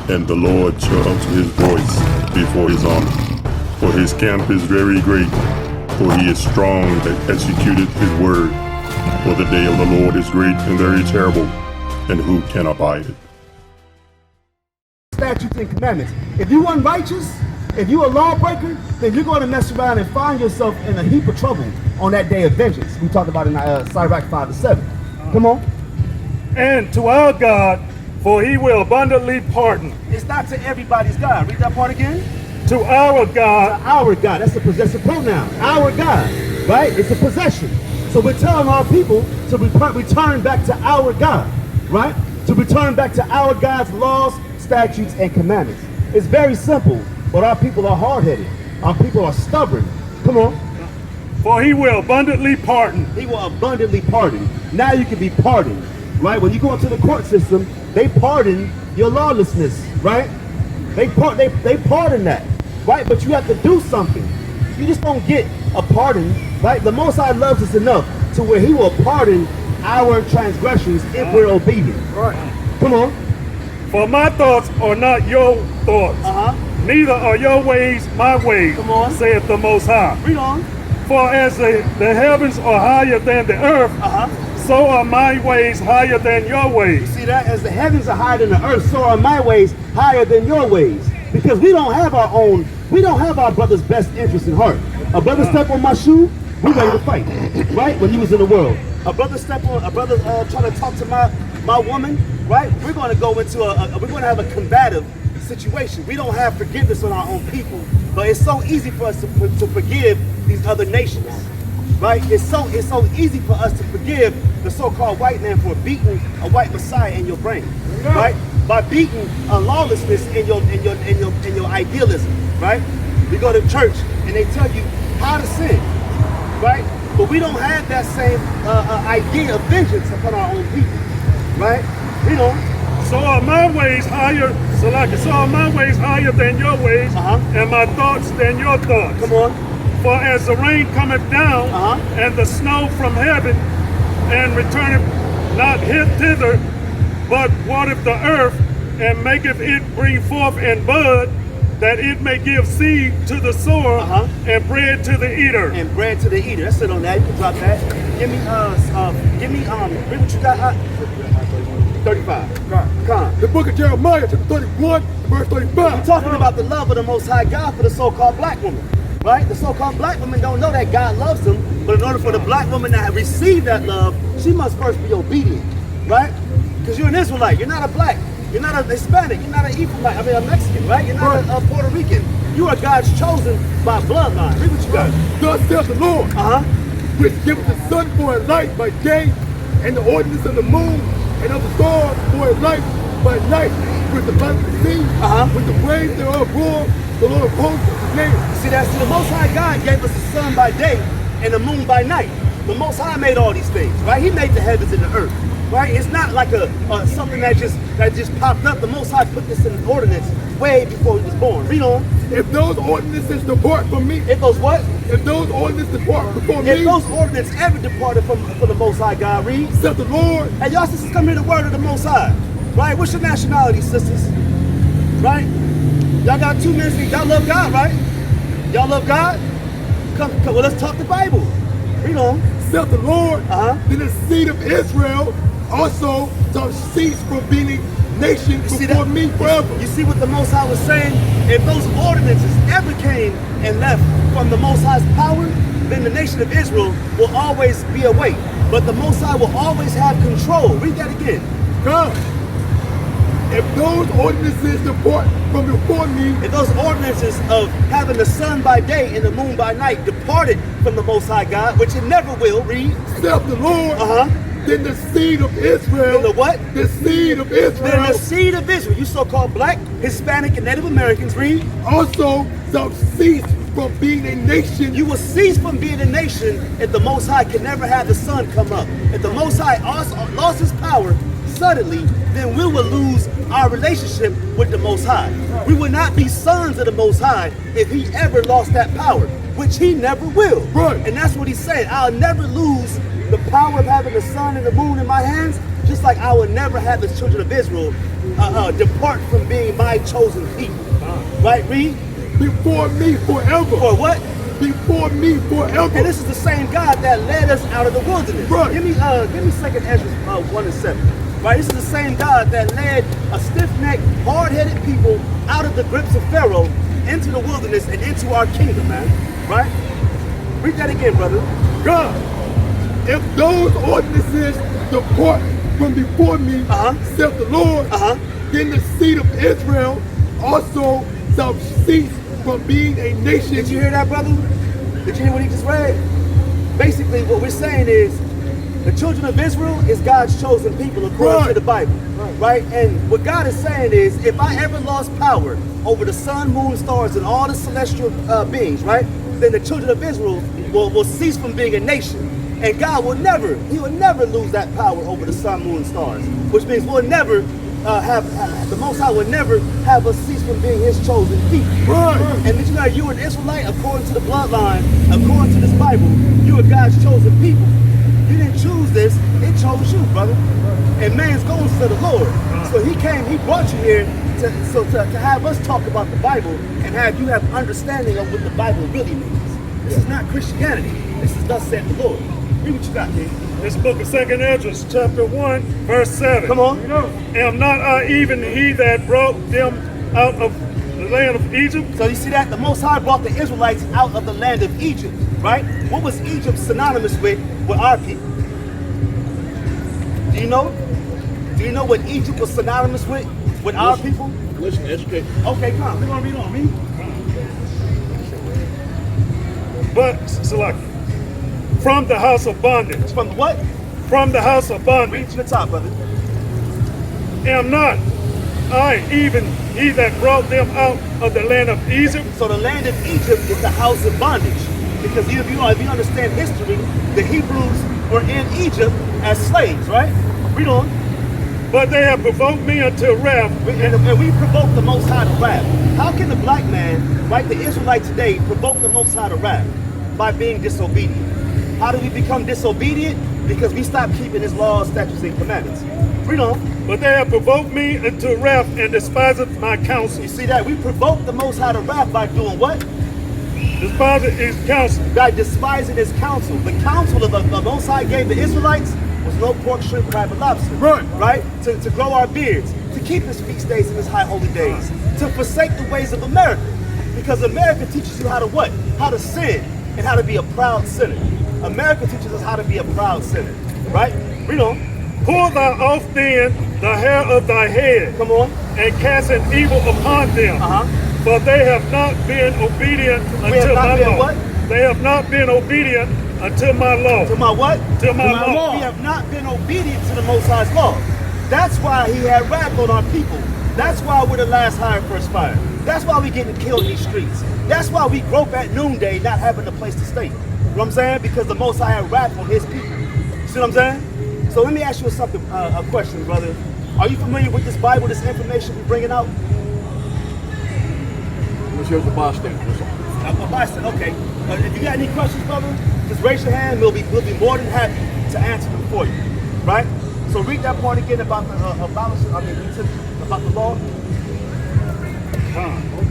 And the Lord shall utter his voice before his army. For his camp is very great, for he is strong that executeth his word. For the day of the Lord is great and very terrible, and who can abide it? Statutes and commandments. If you unrighteous, if you a lawbreaker, then you're going to mess around and find yourself in a heap of trouble on that day of vengeance. We talked about in Sirach 5-7. Come on. And to our God, for he will abundantly pardon. It's not to everybody's God. Read that part again. To our God. To our God. That's a possessive pronoun. Our God. Right? It's a possession. So we're telling our people to return back to our God. Right? To return back to our God's laws, statutes, and commandments. It's very simple, but our people are hard-headed. Our people are stubborn. Come on. For he will abundantly pardon. He will abundantly pardon. Now you can be pardoned. Right? When you go into the court system, they pardon your lawlessness, right? They pardon that, right? But you have to do something. You just don't get a pardon, right? The Most High loves us enough to where he will pardon our transgressions if we're obedient. Right. Come on. For my thoughts are not your thoughts. Neither are your ways my ways, Come on. saith the Most High. Read on. For as the heavens are higher than the earth, so are my ways higher than your ways. See that? As the heavens are higher than the earth, so are my ways higher than your ways. Because we don't have our own, we don't have our brother's best interest in heart. A brother step on my shoe, we ready to fight, right? When he was in the world. A brother trying to talk to my woman, right? We're going to go into we're going to have a combative situation. We don't have forgiveness on our own people, but it's so easy for us to forgive these other nations. Right? It's so easy for us to forgive the so-called white man for beating a white Messiah in your brain, right? By beating a lawlessness in your idealism, right? We go to church and they tell you how to sin, right? But we don't have that same idea of vengeance upon our own people, right? You know. So are my ways higher, so are my ways higher than your ways, and my thoughts than your thoughts. Come on. For as the rain cometh down, and the snow from heaven, and returneth not thither, but watereth the earth, and maketh it bring forth and bud, that it may give seed to the sower, and bread to the eater. And bread to the eater. That's it on that. You can drop that. Give me read what you got. 35. Come. The book of Jeremiah, chapter 31, verse 35. We're talking about the love of the Most High God for the so-called black woman. Right? The so-called black woman don't know that God loves them, but in order for the black woman to have received that love, she must first be obedient, right? Because you're an Israelite, you're not a black, you're not a Hispanic, you're not an Ephraimite, a Mexican, right? You're not a Puerto Rican. You are God's chosen by bloodline. Read what you got. Thus saith the Lord, which giveth the sun for a light by day, and the ordinance of the moon and of the stars for a light by night, with the light of the sea, with the waves thereof roar. The Lord of hosts is his name. See, the Most High God gave us the sun by day and the moon by night. The Most High made all these things, right? He made the heavens and the earth, right? It's not like something that just popped up. The Most High put this in an ordinance way before he was born. Read on. If those ordinances depart from me. If those what? If those ordinances depart from me. If those ordinances ever departed from the Most High God, read. Saith the Lord. Hey, y'all sisters, come hear the word of the Most High, right? What's your nationality, sisters? Right? Y'all got 2 minutes. Y'all love God, right? Y'all love God? Come, well, let's talk the Bible. Read on. Saith the Lord, then the seed of Israel also shall cease from being a nation before me forever. You see what the Most High was saying? If those ordinances ever came and left from the Most High's power, then the nation of Israel will always be away. But the Most High will always have control. Read that again. God. If those ordinances depart from before me, if those ordinances of having the sun by day and the moon by night departed from the Most High God, which it never will, read. Saith the Lord. Then the seed of Israel. Then the what? The seed of Israel. Then the seed of Israel. You so-called black, Hispanic, and Native Americans, read. Also shall cease from being a nation. You will cease from being a nation if the Most High can never have the sun come up. If the Most High lost his power suddenly, then we will lose our relationship with the Most High. We will not be sons of the Most High if he ever lost that power, which he never will. Right. And that's what he's saying. I'll never lose the power of having the sun and the moon in my hands, just like I would never have the children of Israel depart from being my chosen people. Right, read? Before me forever. For what? Before me forever. And this is the same God that led us out of the wilderness. Right. Give me 2nd Ezra 1 and 7. Right, this is the same God that led a stiff-necked, hard-headed people out of the grips of Pharaoh into the wilderness and into our kingdom, man. Right? Read that again, brother. God, if those ordinances depart from before me, saith the Lord, then the seed of Israel also shall cease from being a nation. Did you hear that, brother? Did you hear what he just read? Basically, what we're saying is the children of Israel is God's chosen people according to the Bible. Right? And what God is saying is, if I ever lost power over the sun, moon, stars, and all the celestial beings, right? Then the children of Israel will cease from being a nation. And God will never, he will never lose that power over the sun, moon, and stars. Which means we'll never the Most High will never have us cease from being his chosen people. Right. And did you know you an Israelite according to the bloodline, according to this Bible, you are God's chosen people. You didn't choose this, it chose you, brother. And man's going to the Lord. So he came, he brought you here to have us talk about the Bible and have you have understanding of what the Bible really means. This is not Christianity. This is thus said the Lord. Read what you got, King. This book of 2nd Ezra, chapter 1, verse 7. Come on. Am not I even he that brought them out of the land of Egypt? So you see that? The Most High brought the Israelites out of the land of Egypt, right? What was Egypt synonymous with our people? Do you know? Do you know what Egypt was synonymous with our people? Listen, educate. Okay, come on. We're going to read on. Read. But, Selaki, from the house of bondage. From the what? From the house of bondage. Read to the top, brother. Am not I even he that brought them out of the land of Egypt? So the land of Egypt is the house of bondage. Because if you understand history, the Hebrews were in Egypt as slaves, right? Read on. But they have provoked me unto wrath. And we provoke the Most High to wrath. How can the black man, right, the Israelite today, provoke the Most High to wrath? By being disobedient. How do we become disobedient? Because we stop keeping his laws, statutes, and commandments. Read on. But they have provoked me unto wrath and despiseth my counsel. You see that? We provoke the Most High to wrath by doing what? Despiseth his counsel. By despising his counsel. The counsel of the Most High gave the Israelites was no pork, shrimp, crab, and lobster. Right? To grow our beards. To keep his feast days and his high holy days. To forsake the ways of America. Because America teaches you how to what? How to sin and how to be a proud sinner. America teaches us how to be a proud sinner. Right? Read on. Pull thou off then the hair of thy head. Come on. And cast an evil upon them. For they have not been obedient unto my law. What? They have not been obedient unto my law. To my what? To my law. We have not been obedient to the Most High's law. That's why he had wrath on our people. That's why we're the last hire, first fire. That's why we getting killed in these streets. That's why we grope at noonday not having a place to stay. You know what I'm saying? Because the Most High had wrath on his people. See what I'm saying? So let me ask you something, a question, brother. Are you familiar with this Bible, this information we're bringing out? Here's the bystander. A bystander, okay. If you got any questions, brother, just raise your hand. We'll be more than happy to answer them for you, right? So read that part again about the about the law.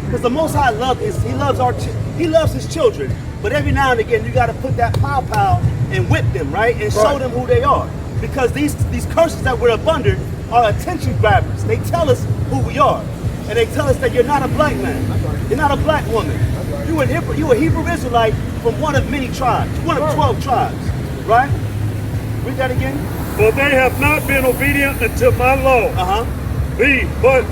Because the Most High he loves his children, but every now and again you got to put that pow and whip them, right, and show them who they are. Because these curses that we're up under are attention grabbers. They tell us who we are, and they tell us that you're not a black man, you're not a black woman. You a Hebrew Israelite from one of many tribes, one of 12 tribes, right? Read that again. For they have not been obedient unto my law. But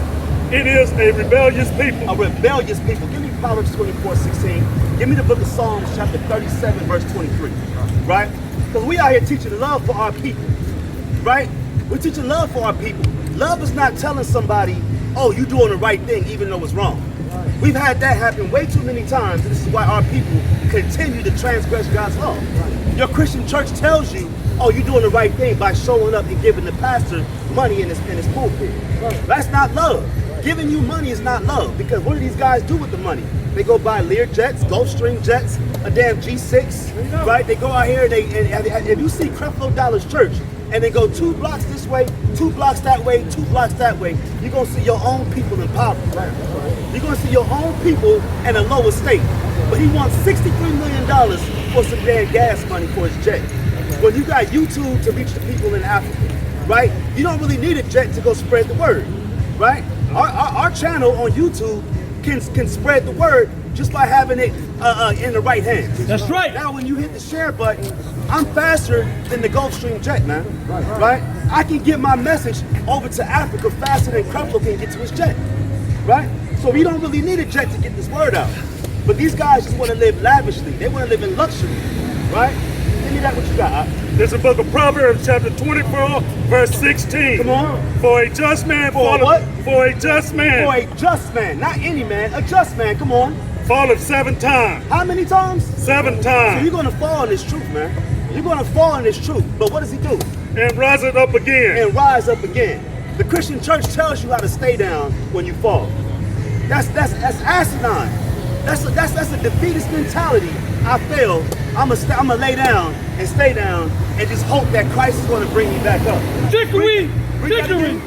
it is a rebellious people. A rebellious people. Give me Proverbs 24:16. Give me the book of Psalms, chapter 37, verse 23. Right? Because we out here teaching love for our people. Right? We're teaching love for our people. Love is not telling somebody, oh, you're doing the right thing, even though it's wrong. We've had that happen way too many times, and this is why our people continue to transgress God's law. Your Christian church tells you, oh, you're doing the right thing by showing up and giving the pastor money in his pulpit. That's not love. Giving you money is not love, because what do these guys do with the money? They go buy Lear jets, Gulfstream jets, a damn G6, right? They go out here and if you see Creflo Dollar's church, and then go 2 blocks this way, 2 blocks that way, 2 blocks that way, you're gonna see your own people in poverty. You're gonna see your own people in a lower state. But he wants $63 million for some damn gas money for his jet. When you got YouTube to reach the people in Africa, right? You don't really need a jet to go spread the word, right? Our channel on YouTube can spread the word just by having it in the right hands. That's right. Now when you hit the share button, I'm faster than the Gulfstream jet, man. Right? I can get my message over to Africa faster than Creflo can get to his jet. Right? So we don't really need a jet to get this word out. But these guys just want to live lavishly. They want to live in luxury. Right? Give me that what you got. There's a book of Proverbs, chapter 24, verse 16. Come on. For a just man For falleth. what? For a just man. For a just man, not any man, a just man. Come on. Falleth 7 times. How many times? 7 So times. you're gonna fall in this truth, man. You're gonna fall in this truth. But what does he do? And riseth up again. And rise up again. The Christian church tells you how to stay down when you fall. That's asinine. That's a defeatist mentality. I fail. I'ma lay down and stay down and just hope that Christ is gonna bring me back up. Victory! Read that Victory! again.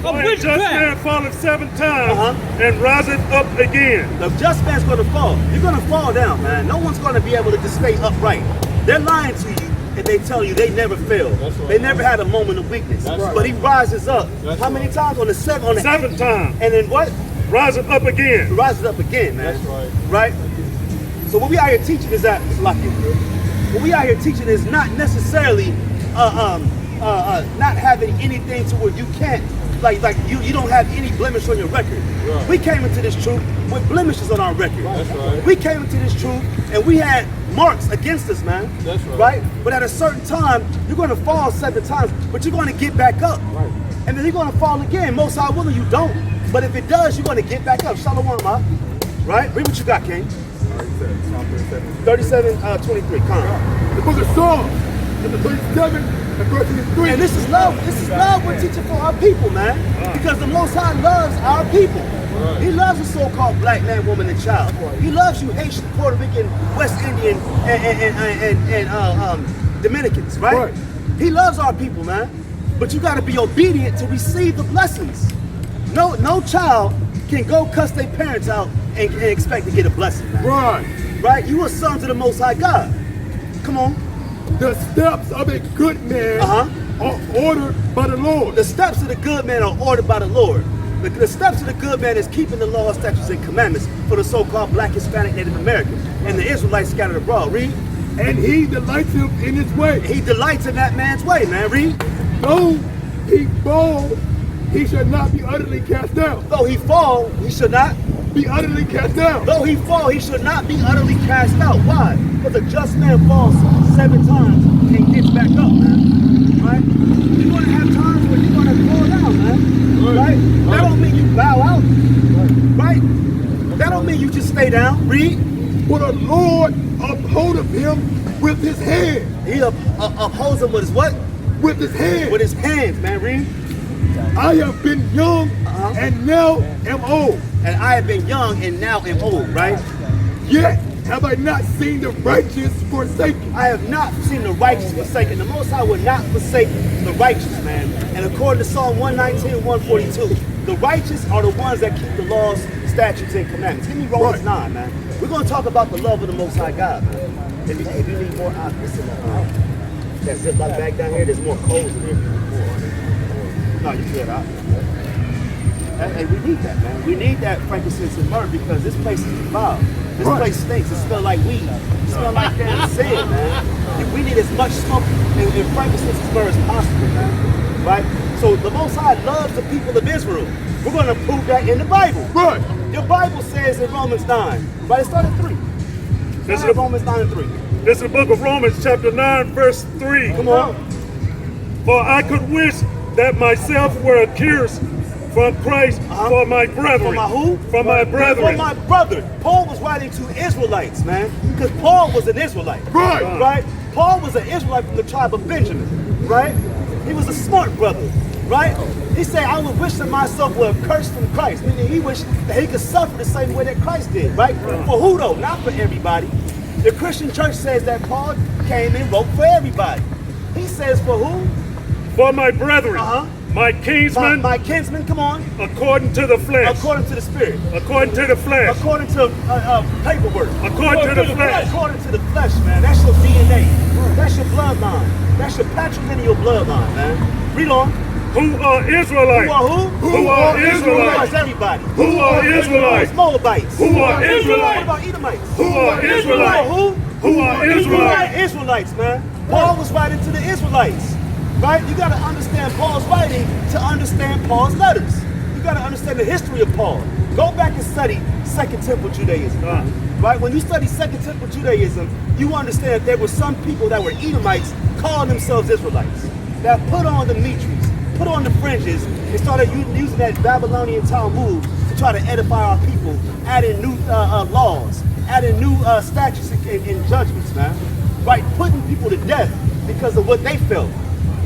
A For a which just man path? falleth 7 times Uh-huh. and riseth up again. The just man's gonna fall. You're gonna fall down, man. No one's gonna be able to just stay upright. They're lying to you if they tell you they never failed. They never had a moment of weakness. But he rises up. How many times? On the 7 times. And then what? Riseth up again. He rises up again, man. Right? So what we out here teaching is that, what we out here teaching is not necessarily not having anything to where you can't, like you don't have any blemish on your record. Right. We came into this truth with blemishes on our record. That's right. We came into this truth and we had marks against us, man. That's right. But at a certain time, you're going to fall 7 times, but you're going to get back up. Right. And then you're going to fall again. Most high willing, you don't. But if it does, you're going to get back up. Shalom, ma. Right? Read what you got, King. 37:23. Come. The book of Psalms, chapter 37, and verse 3. And this is love. This is love we're teaching for our people, man. Because the Most High loves our people. He loves the so-called black man, woman, and child. He loves you Haitian, Puerto Rican, West Indian, and Dominicans, right? He loves our people, man. But you got to be obedient to receive the blessings. No child can go cuss their parents out and expect to get a blessing, man. Right? You are sons of the Most High God. Come on. The steps of a good man are ordered by the Lord. The steps of the good man are ordered by the Lord. The steps of the good man is keeping the law, statutes, and commandments for the so-called black, Hispanic, Native American, and the Israelites scattered abroad. Read. And he delights him in his way. He delights in that man's way, man. Read. Though he fall, he shall not be utterly cast down. Though he fall, he should not be utterly cast down. Though he fall, he should not be utterly cast out. Why? Because a just man falls 7 times and gets back up, man. Right? You're going to have times where you're going to fall down, man. Right? That don't mean you bow out. Right? That don't mean you just stay down. Read. For the Lord upholdeth him with his hand. He upholds him with his what? With his hand. With his hands, man. Read. I have been young and now am old. And I have been young and now am old, right? Yet have I not seen the righteous forsaken. I have not seen the righteous forsaken. The Most High will not forsake the righteous, man. And according to Psalm 119, 142, the righteous are the ones that keep the laws, statutes, and commandments. Give me Romans 9, man. We're going to talk about the love of the Most High God, man. If you need more, listen, that Ziploc bag down here, there's more coals in here. No, you good, Hey, we need that, man. We need that frankincense and myrrh because this place is defiled. This place stinks. It smells like weed. It smells like damn sin, man. We need as much smoke and frankincense and myrrh as possible, man. Right? So the Most High loves the people of Israel. We're going to prove that in the Bible. Right. Your Bible says in Romans 9, right? It started 3. This is Romans 9 and 3. This is the book of Romans, chapter 9, verse 3. Come on. For I could wish that myself were accursed from Christ for my brethren. For my who? For my brethren. For my brother. Paul was writing to Israelites, man. Because Paul was an Israelite. Right. Right? Paul was an Israelite from the tribe of Benjamin. Right? He was a smart brother. Right? He said, I would wish that myself were accursed from Christ. Meaning he wished that he could suffer the same way that Christ did. Right? For who though? Not for everybody. The Christian church says that Paul came and wrote for everybody. He says for who? For my brethren, Uh-huh. my kinsmen, My kinsmen, come on. according to the flesh, According to the spirit. according to the flesh, According to paperwork. according to the flesh. According to the flesh, man. That's your DNA. That's your bloodline. That's your patrilineal bloodline, man. Read on. Who are Israelites? Who are who? Who are Israelites? Everybody. Who are Israelites? Moabites. Who are What Israelites? about Edomites? Who are Israelites? Who? Who are Israelites? Israelites, man. Paul was writing to the Israelites, right? You got to understand Paul's writing to understand Paul's letters. You got to understand the history of Paul. Go back and study Second Temple Judaism, right? When you study Second Temple Judaism, you understand there were some people that were Edomites calling themselves Israelites that put on the mitres, put on the fringes, and started using that Babylonian Talmud to try to edify our people, adding new laws, adding new statutes and judgments, man. Right? Putting people to death because of what they felt.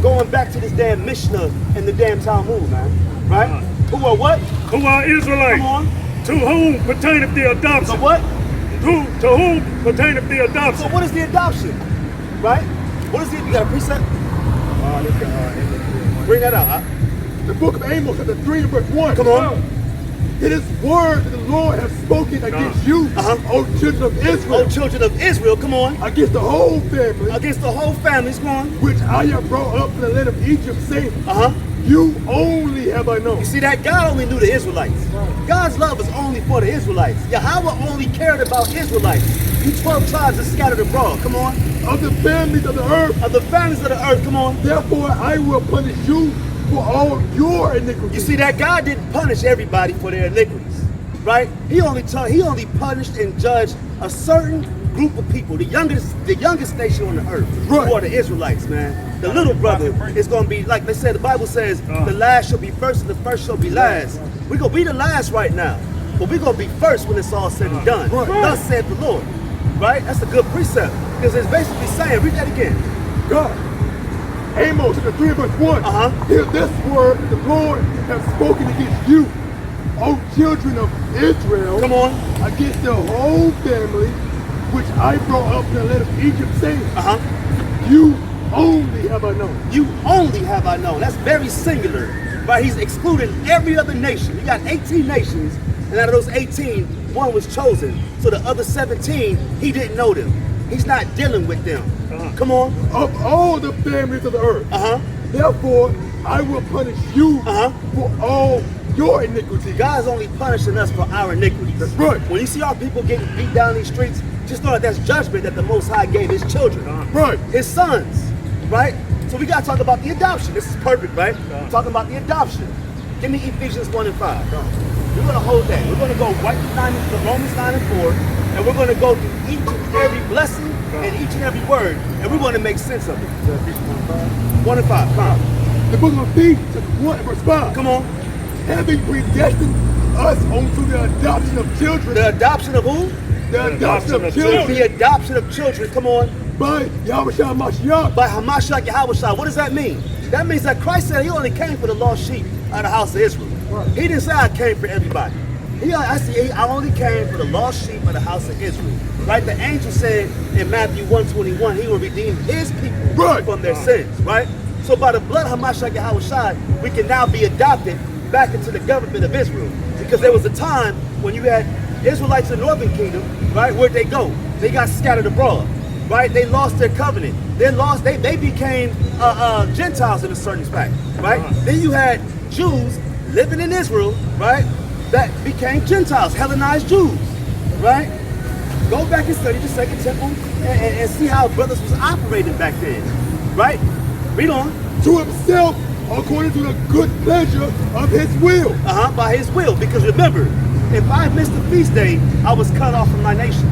Going back to this damn Mishnah and the damn Talmud, man. Right? Who are what? Who are Israelites? Come on. To whom pertaineth the adoption? So what? To whom pertaineth the So adoption? what is the adoption? Right? What is it? You got a precept? Bring that out. The book of Amos, chapter 3 and verse 1. Come on. It is word that the Lord has spoken against you, O children of Israel, Oh, children of Israel, come on. against the whole family, Against the whole families, come on. which I have brought up in the land of Egypt, saying, you only have I known. You see that? God only knew the Israelites. God's love is only for the Israelites. Yahweh only cared about Israelites. You 12 tribes are scattered abroad, come on. Of the families of the earth, Of the families of the earth, come on. therefore I will punish you for all your You iniquities. see that? God didn't punish everybody for their iniquities, right? He only punished and judged a certain group of people, the youngest nation on the earth, Right. who are the Israelites, man. The little brother is going to be, like they said, the Bible says, the last shall be first and the first shall be last. We're going to be the last right now, but we're going to be first when it's all said and done. Right. Thus said the Lord, right? That's a good precept, because it's basically saying, read that again. God. Amos chapter 3 and verse 1. Hear this word that the Lord has spoken against you, O children of Israel, Come on. against the whole family, which I brought up in the land of Egypt, saying, you only have I known. You only have I known. That's very singular, right? He's excluding every other nation. You got 18 nations, and out of those 18, one was chosen. So the other 17, he didn't know them. He's not dealing with them. Come on. Of all the families of the earth. Therefore, I will punish you for all your iniquities. God's only punishing us for our iniquities. That's right. When you see our people getting beat down these streets, just know that that's judgment that the Most High gave his children. Right. His sons, right? So we got to talk about the adoption. This is perfect, right? We're talking about the adoption. Give me Ephesians 1 and 5. We're going to hold that. We're going to go right to Romans 9 and 4, and we're going to go through each and every blessing and each and every word, and we're going to make sense of it. 1 and 5, come on. The book of Ephesians chapter 1 and verse 5. Come on. Having predestined us unto the adoption of children. The adoption of who? The adoption of children. The adoption of children, come on. By Yahawaah's Mashiach. By Hamashiach Yahawah. What does that mean? That means that Christ said he only came for the lost sheep out of the house of Israel. He didn't say I came for everybody. I only came for the lost sheep of the house of Israel. Right? The angel said in Matthew 1:21, he will redeem his people from their sins. Right? So by the blood of Hamashiach Yahawah, we can now be adopted back into the government of Israel. Because there was a time when you had Israelites in the northern kingdom, right? Where'd they go? They got scattered abroad. Right? They lost their covenant. They became Gentiles in a certain respect. Right? Then you had Jews living in Israel, right? That became Gentiles, Hellenized Jews, right? Go back and study the Second Temple and see how brothers was operating back then, right? Read on. To himself, according to the good pleasure of his will. By his will. Because remember, if I missed a feast day, I was cut off from my nation.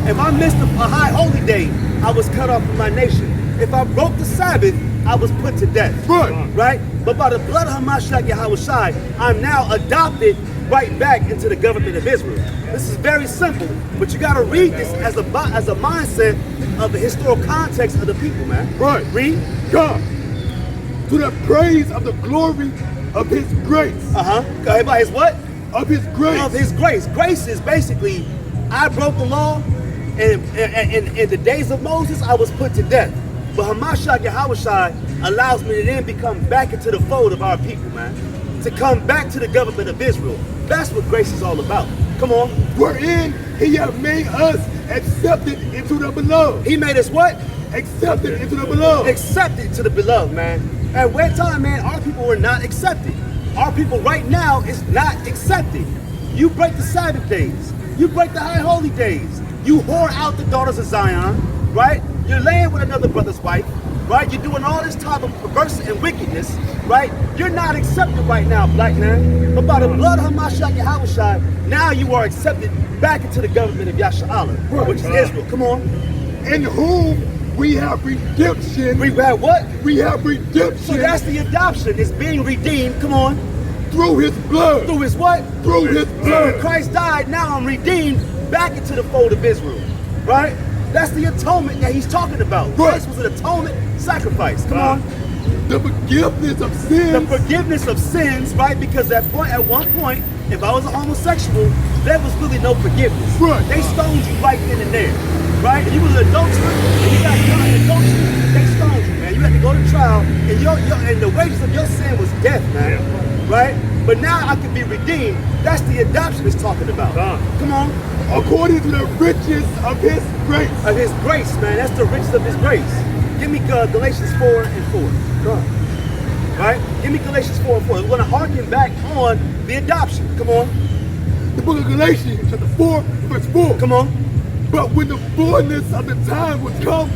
If I missed a high holy day, I was cut off from my nation. If I broke the Sabbath, I was put to death. Right? But by the blood of Hamashiach Yahawah, I'm now adopted right back into the government of Israel. This is very simple, but you got to read this as a mindset of the historical context of the people, man. Right. Read. God, to the praise of the glory of his grace. Go ahead, by his what? Of his grace. Of his grace. Grace is basically, I broke the law, and in the days of Moses, I was put to death. But Hamashiach Yahawah allows me to then become back into the fold of our people, man. To come back to the government of Israel. That's what grace is all about. Come on. Wherein he hath made us accepted into the beloved. He made us what? Accepted into the beloved. Accepted to the beloved, man. At one time, man, our people were not accepted. Our people right now is not accepted. You break the Sabbath days. You break the high holy days. You whore out the daughters of Zion, right? You're laying with another brother's wife, right? You're doing all this type of perversity and wickedness, right? You're not accepted right now, black man. But by the blood of Hamashiach Yahawashi, now you are accepted back into the government of Yasha'Allah, which is Israel. Come on. In whom we have redemption. We have what? We have redemption. So that's the adoption. It's being redeemed. Come on. Through his blood. Through his what? Through his blood. When Christ died, now I'm redeemed back into the fold of Israel. Right? That's the atonement that he's talking about. Christ was an atonement sacrifice. Come on. The forgiveness of sins. The forgiveness of sins, right? Because at one point, if I was a homosexual, there was really no forgiveness. Right. They stoned you right then and there. Right? If you was an adulterer and you got caught in adultery, they stoned you, man. You had to go to trial, and the wages of your sin was death, man. Yeah. Right? But now I can be redeemed. That's the adoption it's talking about. Come on. According to the riches of his grace. Of his grace, man. That's the riches of his grace. Give me Galatians 4 and 4. Come on. Right? Give me Galatians 4 and 4. We're going to harken back on the adoption. Come on. The book of Galatians, chapter 4, verse 4. Come on. But when the fullness of the time was come,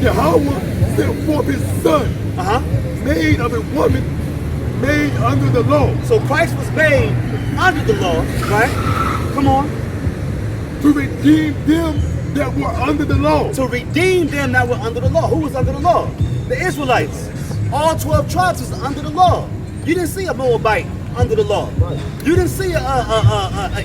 Yahweh sent forth his son, made of a woman, made under the law. So Christ was made under the law, right? Come on. To redeem them that were under the law. To redeem them that were under the law. Who was under the law? The Israelites. All 12 tribes was under the law. You didn't see a Moabite under the law. You didn't see a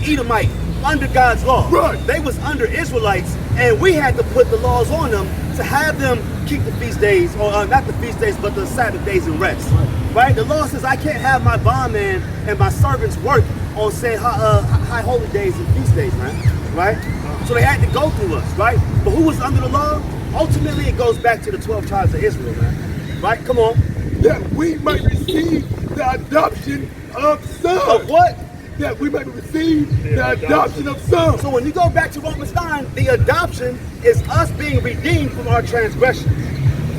Edomite under God's law. Right. They was under Israelites, and we had to put the laws on them to have them keep the feast days, or not the feast days, but the Sabbath days and rest. Right? The law says I can't have my bondman and my servants work on, say, high holy days and feast days, man. Right? So they had to go through us, right? But who was under the law? Ultimately, it goes back to the 12 tribes of Israel, man. Right? Come on. That we might receive the adoption of sons. Of what? That we might receive the adoption of sons. So when you go back to Romans 9, the adoption is us being redeemed from our transgressions.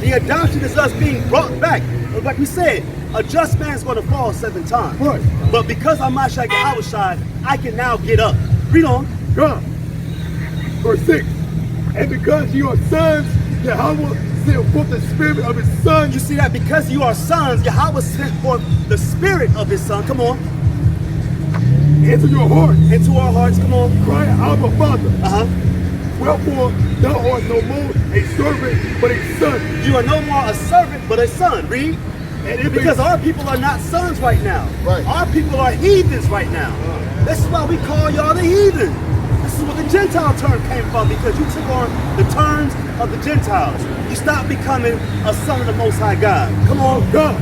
The adoption is us being brought back. Like we said, a just man is going to fall 7 times. Right. But because I'm Mashiach Yahawashi, I can now get up. Read on. God. Verse 6. And because you are sons, Yahweh sent forth the spirit of his son. You see that? Because you are sons, Yahweh sent forth the spirit of his son. Come on. Into your hearts. Into our hearts. Come on. Cry, Abba, Father. Wherefore, thou art no more a servant, but a son. You are no more a servant, but a son. Read. And because our people are not sons right now. Right. Our people are heathens right now. This is why we call y'all the heathen. This is where the Gentile term came from, because you took on the terms of the Gentiles. You stopped becoming a son of the Most High God. Come on, God.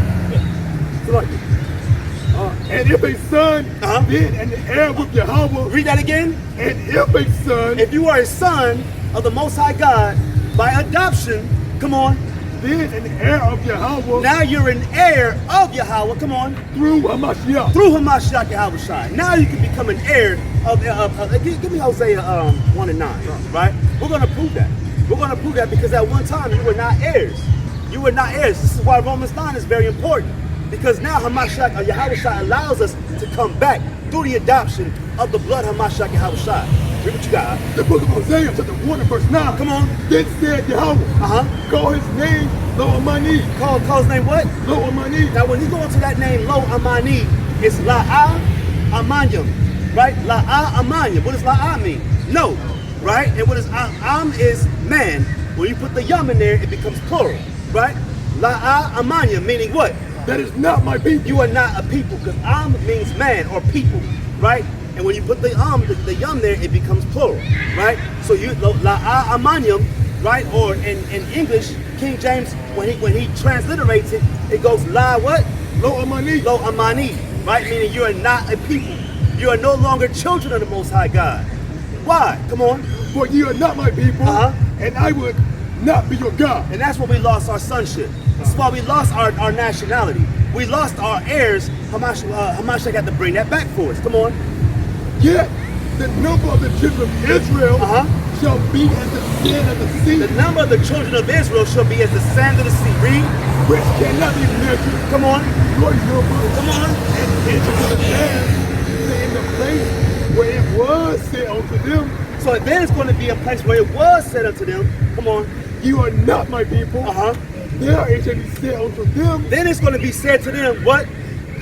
And if a son, then an heir with Yahweh. Read that again. And if a son, if you are a son of the Most High God by adoption, come on. Then an heir of Yahweh. Now you're an heir of Yahweh. Come on. Through Hamashiach. Through Hamashiach Yahawashi. Now you can become an heir of. Give me Hosea 1 and 9. Right. We're gonna prove that. We're gonna prove that because at one time you were not heirs. You were not heirs. This is why Romans 9 is very important. Because now Hamashiach Yahawashi allows us to come back through the adoption of the blood of Hamashiach Yahawashi. Read what you got. The book of Hosea, chapter 1 and verse 9. Come on. Then said Yahweh, call his name Lo Amani. Call his name what? Lo Amani. Now when you go into that name Lo Amani, it's La'a Amanyam. Right? La'a Amanyam. What does La'a mean? No. Right? And what is Am is man. When you put the Yum in there, it becomes plural. Right? La'a Amanyam, meaning what? That is not my people. You are not a people, because Am means man or people, right? And when you put the Yum there, it becomes plural, right? So you La'a Amanyam, right? Or in English, King James, when he transliterates it, it goes La what? Lo Amani. Lo Amani, right? Meaning you are not a people. You are no longer children of the Most High God. Why? Come on. For you are not my people, and I would not be your God. And that's where we lost our sonship. That's why we lost our nationality. We lost our heirs. Hamashiach got to bring that back for us. Come on. Yet, the number of the children of Israel shall be as the sand of the sea. The number of the children of Israel shall be as the sand of the sea. Read. Which cannot be measured. Come on. Your number. Come on. And enter to the land in the place where it was said unto them. So then it's going to be a place where it was said unto them. Come on. You are not my people. There it shall be said unto them. Then it's going to be said to them, what?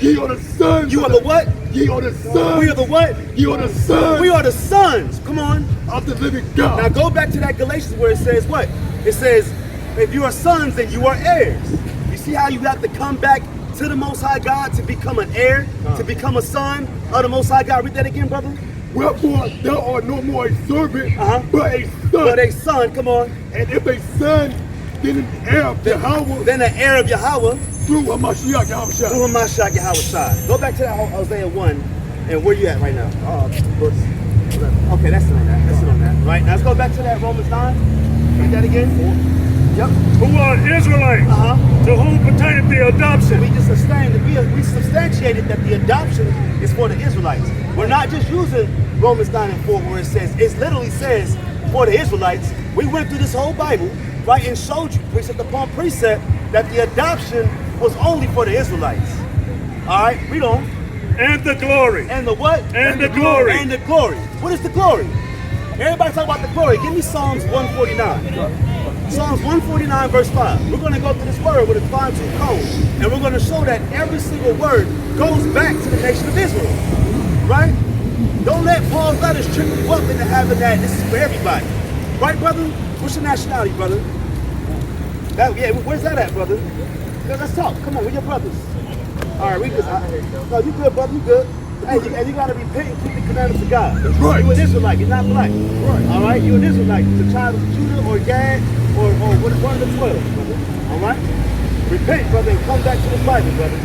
Ye are the sons. You are the what? Ye are the sons. We are the what? Ye are the sons. We are the sons. Come on. Of the living God. Now go back to that Galatians where it says what? It says, if you are sons, then you are heirs. You see how you have to come back to the Most High God to become an heir, to become a son of the Most High God. Read that again, brother. Wherefore thou art no more a servant, but a son. But a son, come on. And if a son, then an heir of Yahawah. Then an heir of Yahawah. Through Hamashiach Yahawashi. Through Hamashiach Yahawashi. Go back to that Hosea 1, and where you at right now? Verse 11. Okay, that's it on that. That's it on that. Right, now let's go back to that Romans 9. Read that again. Yep. Who are Israelites, to whom pertaineth the adoption. We just we substantiated that the adoption is for the Israelites. We're not just using Romans 9 and 4 where it literally says for the Israelites. We went through this whole Bible, right, and showed you precept upon precept that the adoption was only for the Israelites. All right, read on. And the glory. And the what? And the glory. And the glory. What is the glory? Everybody talk about the glory. Give me Psalms 149. Psalms 149 verse 5. We're going to go through this word with a fine-tooth comb, and we're going to show that every single word goes back to the nation of Israel. Right? Don't let Paul's letters trick you up into having that. This is for everybody. Right, brother? What's your nationality, brother? Where's that at, brother? Let's talk. Come on, we're your brothers. All right, read this. No, you good, brother. You good. Hey, you got to repent and keep the commandments of God. That's right. You an Israelite. You're not black. Right. All right? You an Israelite. You're a child of Judah or Gad or one of the 12, brother. All right? Repent, brother, and come back to the Bible, brother.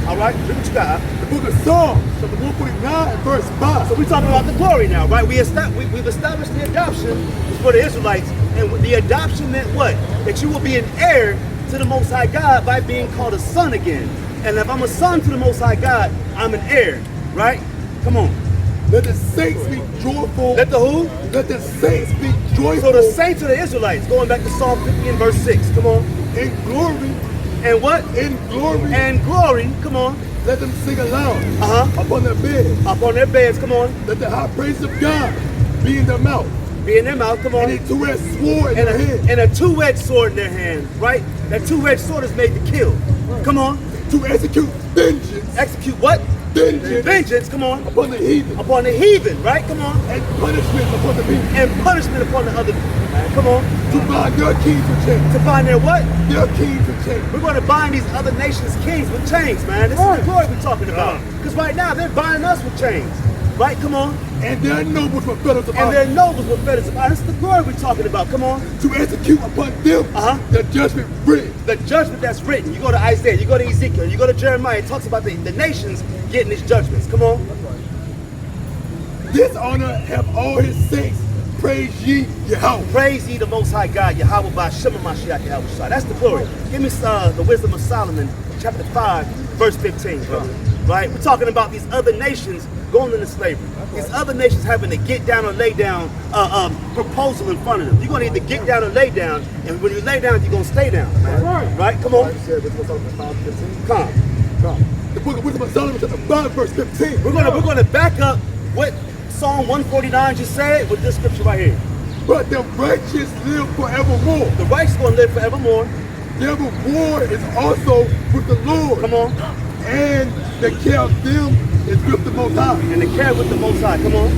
All right? Read what you got. The book of Psalms, chapter 149 and verse 5. So we're talking about the glory now, right? We've established the adoption was for the Israelites. And the adoption meant what? That you will be an heir to the Most High God by being called a son again. And if I'm a son to the Most High God, I'm an heir. Right? Come on. Let the saints be joyful. Let the who? Let the saints be joyful. So the saints are the Israelites. Going back to Psalm 50 and verse 6. Come on. In glory. And what? In glory. And glory. Come on. Let them sing aloud. Upon their beds. Upon their beds. Come on. Let the high praise of God be in their mouth. Be in their mouth. Come on. And a two-edged sword in their hand. And a two-edged sword in their hand. Right? That two-edged sword is made to kill. Come on. To execute vengeance. Execute what? Vengeance. Vengeance, come on. Upon the heathen. Upon the heathen, right? Come on. And punishment upon the people. And punishment upon the other people. Come on. To bind their kings with chains. To bind their what? Their kings with chains. We're going to bind these other nations' kings with chains, man. This is the glory we're talking about. Because right now, they're binding us with chains. Right? Come on. And their nobles with fetters of iron. And their nobles with fetters of iron. This is the glory we're talking about. Come on. To execute upon them the judgment written. The judgment that's written. You go to Isaiah, you go to Ezekiel, you go to Jeremiah. It talks about the nations getting these judgments. Come on. This honor have all his saints. Praise ye Yahweh. Praise ye the Most High God, Yahweh by Shema Mashiach Yahweh. That's the glory. Give me the wisdom of Solomon, chapter 5, verse 15, brother. Right? We're talking about these other nations going into slavery. These other nations having to get down or lay down proposal in front of them. You're going to either get down or lay down, and when you lay down, you're going to stay down. Man. Right? Come on. Come. The book of wisdom of Solomon, chapter 5, verse 15. We're going to back up what Psalm 149 just said with this scripture right here. But the righteous live forevermore. The righteous going to live forevermore. Their reward is also with the Lord. Come on. And the care of them is with the Most High. And the care with the Most High. Come on.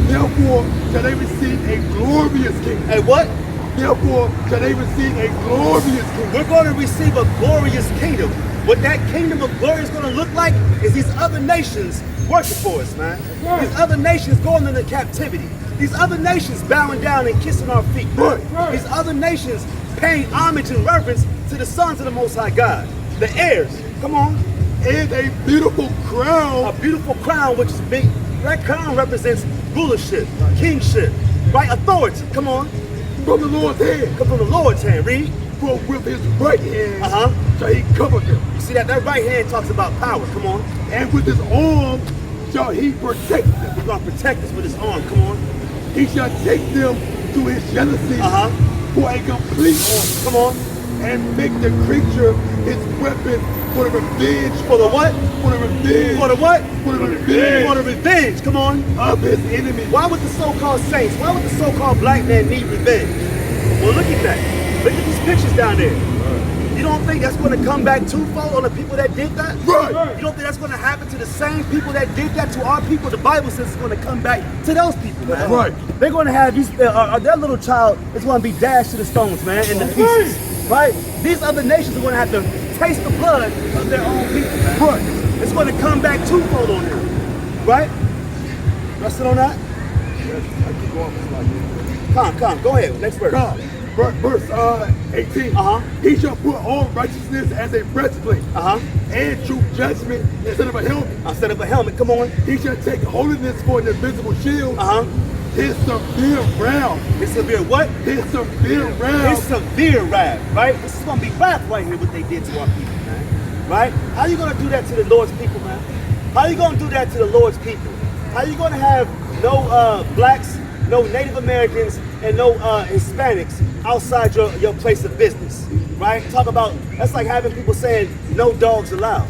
Therefore shall they receive a glorious kingdom. A what? Therefore shall they receive a glorious kingdom. We're going to receive a glorious kingdom. What that kingdom of glory is going to look like is these other nations working for us, man. Right. These other nations going into captivity. These other nations bowing down and kissing our feet. Right. These other nations paying homage and reverence to the sons of the Most High God. The heirs. Come on. And a beautiful crown. A beautiful crown, which is big. That crown represents rulership, kingship, right? Authority. Come on. from the Lord's hand. Come from the Lord's hand. Read. For with his right hand shall he cover them. You see that? That right hand talks about power. Come on. And with his arm shall he protect them. He's going to protect us with his arm. Come on. He shall take them to his jealousy for a complete arm. Come on. And make the creature his weapon for the revenge. For the what? For the revenge. For the what? For the revenge. For the revenge. Come on. Of his enemies. Why would the so-called saints, why would the so-called black man need revenge? Well, look at that. Look at these pictures down there. You don't think that's going to come back twofold on the people that did that? Right. You don't think that's going to happen to the same people that did that to our people? The Bible says it's going to come back to those people, man. Right. They're going to have these, their little child is going to be dashed to the stones, man, in the pieces. Right? These other nations are going to have to taste the blood of their own people, man. Right. It's going to come back twofold on them. Right? Resting on that? Come, go ahead. Next verse. Come. Verse 18. He shall put all righteousness as a breastplate. And true judgment instead of a helmet. Instead of a helmet, come on. He shall take holiness for an invisible shield. His severe wrath. His severe what? His severe wrath. His severe wrath, right? This is going to be wrath right here, what they did to our people, man. Right? How are you going to do that to the Lord's people, man? How are you going to do that to the Lord's people? How are you going to have no blacks, no Native Americans, and no Hispanics outside your place of business, right? Talk about, that's like having people saying no dogs allowed,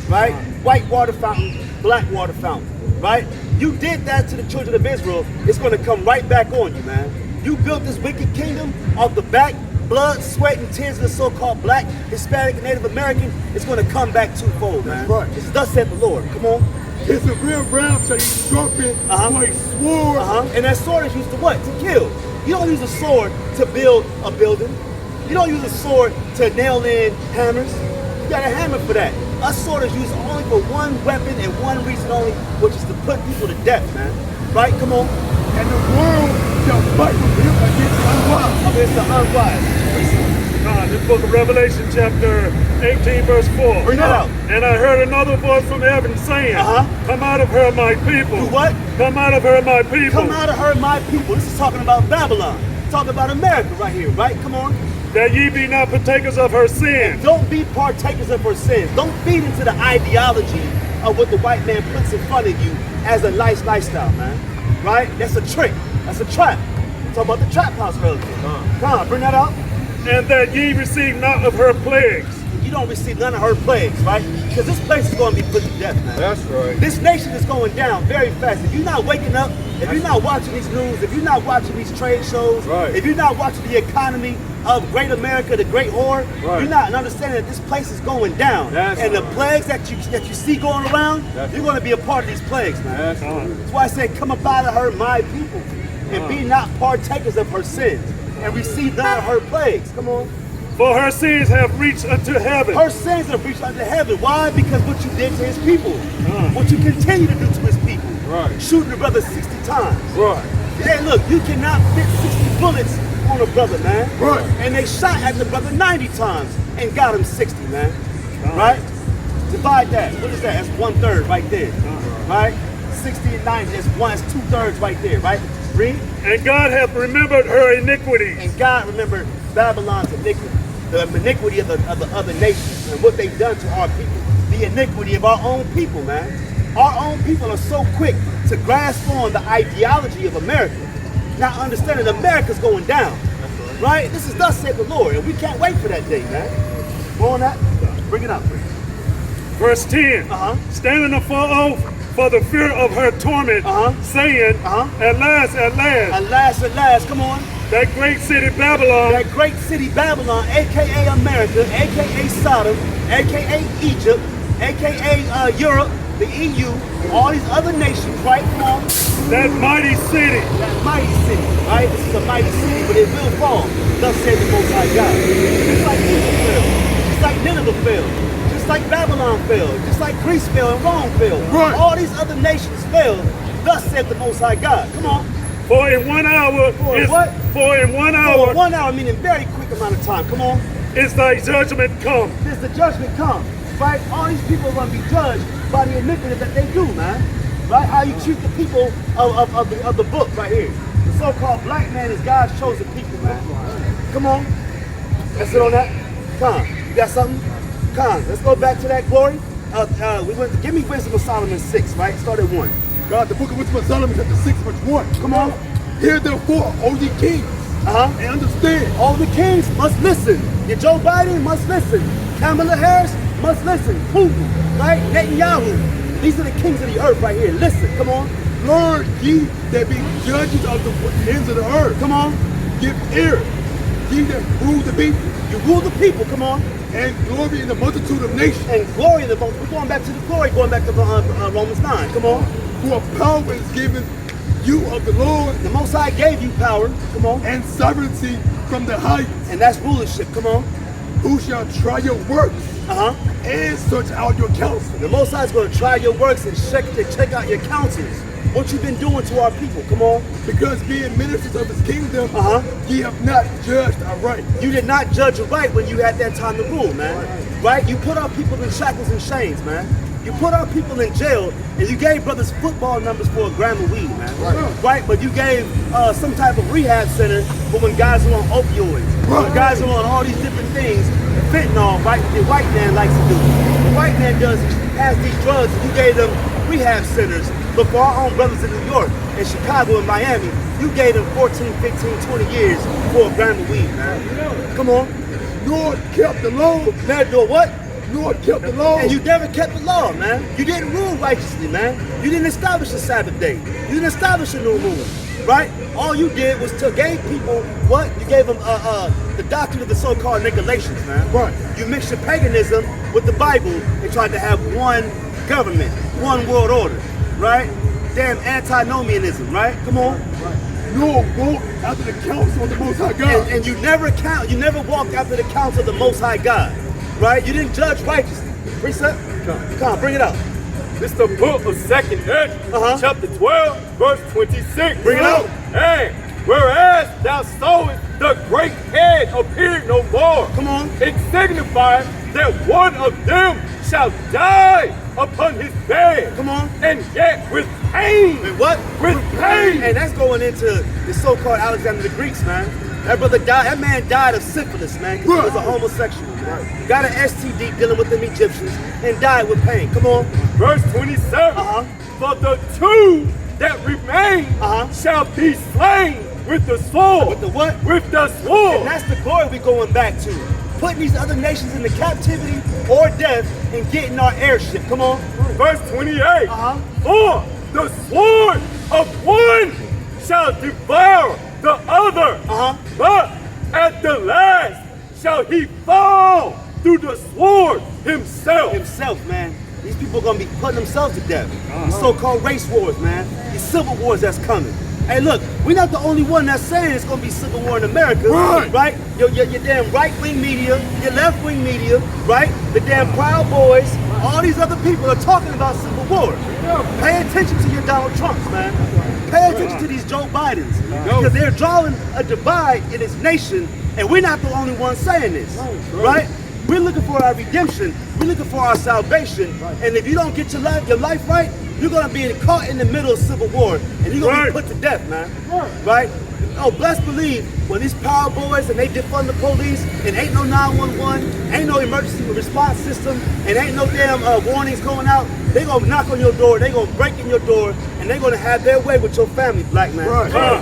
right? White water fountain, black water fountain, right? You did that to the children of Israel, it's going to come right back on you, man. You built this wicked kingdom off the back, blood, sweat, and tears of the so-called black, Hispanic, and Native American. It's going to come back twofold, man. That's right. It's thus said the Lord. Come on. His severe wrath shall he sharpen for a sword. And that sword is used to what? To kill. You don't use a sword to build a building. You don't use a sword to nail in hammers. You got a hammer for that. A sword is used only for one weapon and one reason only, which is to put people to death, man. Right? Come on. And the world shall fight with him against the unwise. Against the unwise. This book of Revelation, chapter 18, verse 4. Bring that out. And I heard another voice from heaven saying, come out of her, my people. Do what? Come out of her, my people. Come out of her, my people. This is talking about Babylon. Talking about America right here, right? Come on. That ye be not partakers of her sins. Don't be partakers of her sins. Don't feed into the ideology of what the white man puts in front of you as a nice lifestyle, man. Right? That's a trick. That's a trap. Talk about the trap house earlier. Come on, bring that out. And that ye receive not of her plagues. You don't receive none of her plagues, right? Because this place is going to be put to death, man. That's right. This nation is going down very fast. If you're not waking up, if you're not watching these news, if you're not watching these trade shows, if you're not watching the economy of Great America, the Great Whore, you're not understanding that this place is going down. And the plagues that you see going around, you're going to be a part of these plagues, man. That's why I said, come up out of her, my people, and be not partakers of her sins, and receive none of her plagues. Come on. For her sins have reached unto heaven. Her sins have reached unto heaven. Why? Because what you did to his people. What you continue to do to his people. Shooting the brother 60 times. Hey, look, you cannot fit 60 bullets on a brother, man. And they shot at the brother 90 times and got him 60, man. Right? Divide that. What is that? That's 1/3 right there. Right? 60 and 90, that's 2/3 right there, right? Read. And God hath remembered her iniquities. And God remembered Babylon's iniquity, the iniquity of the other nations and what they've done to our people. The iniquity of our own people, man. Our own people are so quick to grasp on the ideology of America, not understanding America's going down. Right? This is thus said the Lord, and we can't wait for that day, man. More on that? Bring it up. Verse 10. Standing afar off for the fear of her torment, saying, at last, at last. At last, at last, come on. That great city Babylon. That great city Babylon, a.k.a. America, a.k.a. Sodom, a.k.a. Egypt, a.k.a. Europe, the EU, all these other nations, right? Come on. That mighty city. That mighty city, right? This is a mighty city, but it will fall. Thus said the Most High God. Just like Egypt fell, just like Nineveh fell, just like Babylon fell, just like Greece fell and Rome fell. All these other nations fell. Thus said the Most High God. Come on. For in 1 hour For in 1 hour. For 1 hour, meaning very quick amount of time. Come on. Is thy judgment come. Is the judgment come. Right? All these people are going to be judged by the iniquity that they do, man. Right? How you treat the people of the book right here. The so-called black man is God's chosen people, man. Come on. Let's sit on that. Come on. You got something? Come on. Let's go back to that glory. Give me Wisdom of Solomon 6, right? Start at 1. God, the book of Wisdom of Solomon, chapter 6, verse 1. Come on. Hear therefore, O ye kings, and understand. All the kings must listen. Your Joe Biden must listen. Kamala Harris must listen. Putin, right? Netanyahu. These are the kings of the earth right here. Listen, come on. Learn ye that be judges of the ends of the earth. Come on. Give ear, ye that rule the people. You rule the people, come on. And glory in the multitude of nations. And glory in the multitude. We're going back to the glory, going back to Romans 9. Come on. For power is given you of the Lord. The Most High gave you power. Come on. And sovereignty from the heights. And that's rulership. Come on. Who shall try your works and search out your counsel. The Most High is going to try your works and check out your counsels. What you've been doing to our people. Come on. Because being ministers of his kingdom, ye have not judged aright. You did not judge right when you had that time to rule, man. Right? You put our people in shackles and chains, man. You put our people in jail, and you gave brothers football numbers for a gram of weed, man. Right? But you gave some type of rehab center for when guys are on opioids, when guys are on all these different things, fentanyl, right? The white man likes to do. The white man has these drugs, and you gave them rehab centers. But for our own brothers in New York, in Chicago, and Miami, you gave them 14, 15, 20 years for a gram of weed, man. Come on. Lord kept the law. Man, do what? Lord kept the law. And you never kept the law, man. You didn't rule righteously, man. You didn't establish a Sabbath day. You didn't establish a new moon, right? All you did was to gave people what? You gave them the doctrine of the so-called Nicolaitans, man. Right. You mixed your paganism with the Bible and tried to have one government, one world order, right? Damn antinomianism, right? Come on. Nor walk after the counsel of the Most High God. And you never walked after the counsel of the Most High God. Right? You didn't judge righteously. Precept? Come on, bring it out. This is the book of 2nd Ezra, chapter 12, verse 26. Bring it out. Hey, whereas thou sawest the great head appear no more. Come on. It signifies that one of them shall die upon his bed. Come on. And yet with pain. With what? With pain. And that's going into the so-called Alexander the Greeks, man. That brother died, that man died of syphilis, man, because he was a homosexual, man. Got an STD dealing with them Egyptians and died with pain. Come on. Verse 27. For the two that remain shall be slain with the sword. With the what? With the sword. And that's the glory we're going back to. Putting these other nations into captivity or death and getting our airship. Come on. Verse 28. For the sword of one shall devour the other, but at the last shall he fall through the sword himself. Himself, man. These people are going to be putting themselves to death. These so-called race wars, man. These civil wars that's coming. Hey, look, we're not the only one that's saying it's going to be civil war in America, right? Your damn right-wing media, your left-wing media, right? The damn Proud Boys, all these other people are talking about civil war. Pay attention to your Donald Trumps, man. Pay attention to these Joe Bidens, because they're drawing a divide in this nation, and we're not the only ones saying this, right? We're looking for our redemption. We're looking for our salvation. And if you don't get your life right, you're going to be caught in the middle of civil war, and you're going to be put to death, man. Right? Oh, bless believe, when these Power Boys and they defund the police, and ain't no 911, ain't no emergency response system, and ain't no damn warnings going out, they going to knock on your door, they going to break in your door, and they going to have their way with your family, black man.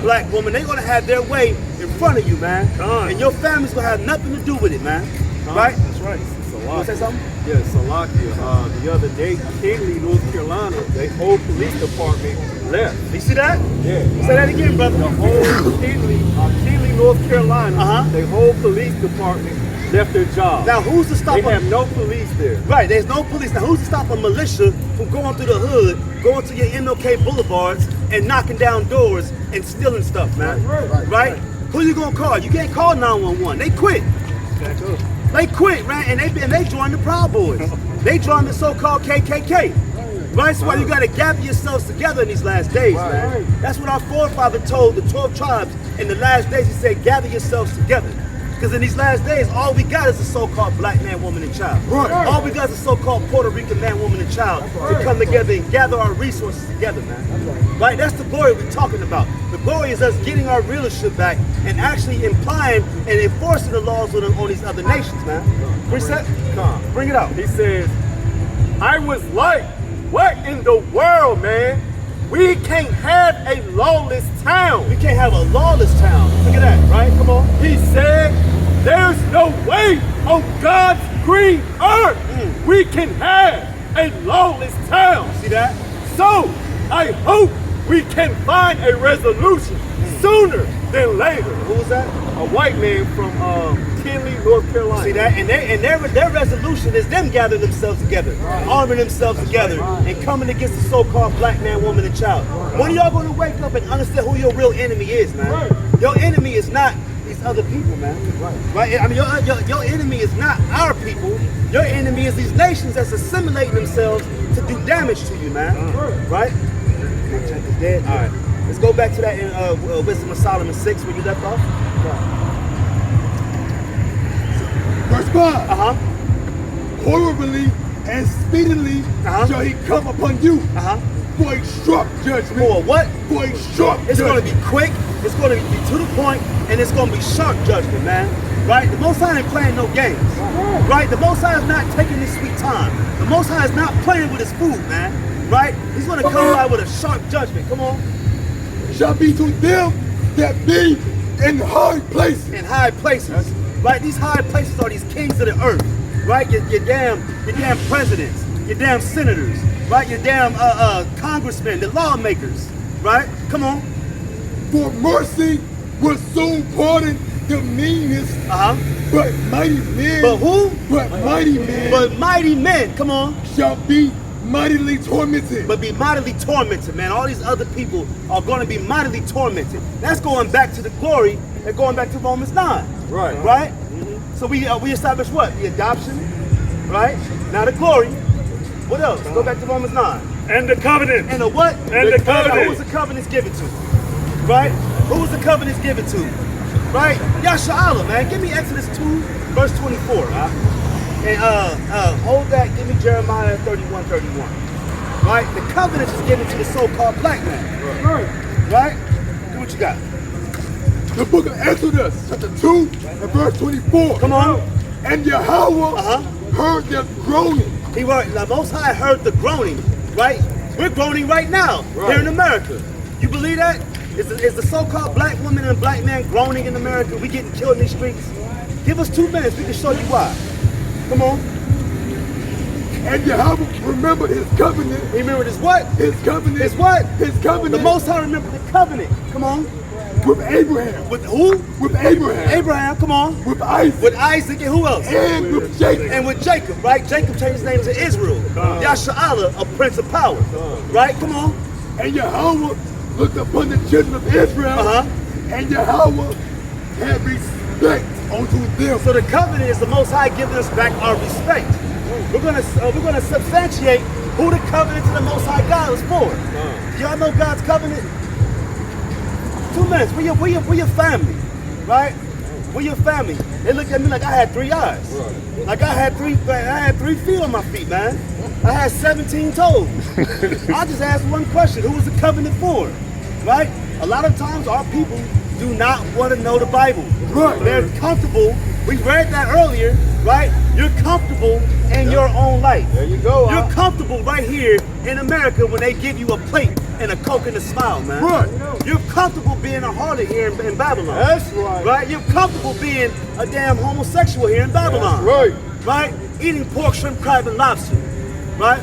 Black woman, they going to have their way in front of you, man. And your family's going to have nothing to do with it, man. Right? That's right. You want to say something? Yeah, Salakia. The other day, Kinley, North Carolina, their whole police department left. You see that? Yeah. Say that again, brother. The whole Kinley, North Carolina, their whole police department left their job. Now, who's to stop They them? have no police there. Right, there's no police. Now, who's to stop a militia from going through the hood, going to your MLK boulevards, and knocking down doors and stealing stuff, man? Right? Who you gonna call? You can't call 911. They quit. They quit, man, and they joined the Proud Boys. They joined the so-called KKK. Right? That's why you got to gather yourselves together in these last days, man. That's what our forefather told the 12 tribes in the last days. He said, gather yourselves together. Because in these last days, all we got is a so-called black man, woman, and child. Right. All we got is a so-called Puerto Rican man, woman, and child to come together and gather our resources together, man. Right? That's the glory we're talking about. The glory is us getting our rulership back and actually implying and enforcing the laws on these other nations, man. Reset? Bring it out. He says, I was like, what in the world, man? We can't have a lawless town. We can't have a lawless town. Look at that, right? Come on. He said, there's no way on God's green earth we can have a lawless town. See that? So, I hope we can find a resolution sooner than later. Who was that? A white man from Kinley, North Carolina. See that? And their resolution is them gathering themselves together, arming themselves together, and coming against the so-called black man, woman, and child. When are y'all going to wake up and understand who your real enemy is, man? Your enemy is not these other people, man. Right? I mean, your enemy is not our people. Your enemy is these nations that's assimilating themselves to do damage to you, man. Right? Check is dead. All right. Let's go back to that in Wisdom of Solomon 6 where you left off. Verse 5. Uh-huh. Horribly and speedily shall he come upon you for a sharp judgment. For what? For a sharp It's going judgment. to be quick, it's going to be to the point, and it's going to be sharp judgment, man. Right? The Most High ain't playing no games. Right? The Most High is not taking his sweet time. The Most High is not playing with his food, man. Right? He's going to come by with a sharp judgment. Come on. Shall be to them that be in high places. In high places. Right? These high places are these kings of the earth. Right? Your damn presidents, your damn senators, right? Your damn congressmen, the lawmakers. Right? Come on. For mercy will soon pardon the meanest, but mighty men. But who? But mighty men. But mighty men, come on. Shall be mightily tormented. But be mightily tormented, man. All these other people are going to be mightily tormented. That's going back to the glory and going back to Romans 9. Right. Right? So we established what? The adoption, right? Now the glory. What else? Go back to Romans 9. And the covenant. And the what? And the covenant. Who was the covenants given to? Right? Who was the covenants given to? Right? YAHAWAH'S, man. Give me Exodus 2, verse 24. Right? And hold that. Give me Jeremiah 31:31. Right? The covenant is given to the so-called black man. Right? Do what you got. The book of Exodus, chapter 2, and verse 24. Come on. And Yahweh heard their groaning. The Most High heard the groaning, right? We're groaning right now here in America. You believe that? Is the so-called black woman and black man groaning in America? We getting killed in these streets? Give us 2 minutes. We can show you why. Come on. And Yahweh remembered his covenant. He remembered his what? His covenant. His what? His covenant. The Most High remembered the covenant. Come on. With Abraham. With who? With Abraham. Abraham, come on. With Isaac. With Isaac and who else? And with Jacob. And with Jacob, right? Jacob changed his name to Israel. YAHAWAH'S, a prince of power. Right? Come on. And Yahweh looked upon the children of Israel. And Yahweh had respect unto them. So the covenant is the Most High giving us back our respect. We're gonna substantiate who the covenant to the Most High God is for. Y'all know God's covenant? 2 minutes. We're your family, right? We're your family. They looked at me like I had 3 eyes. Like I had 3 feet on my feet, man. I had 17 toes. I just asked one question: who was the covenant for? Right? A lot of times our people do not want to know the Bible. Right. They're comfortable. We read that earlier, right? You're comfortable in your own life. There you go. You're comfortable right here in America when they give you a plate and a Coke and a smile, man. Right. You're comfortable being a harlot here in Babylon. That's right. Right? You're comfortable being a damn homosexual here in Babylon. That's right. Right? Eating pork, shrimp, crab, and lobster. Right?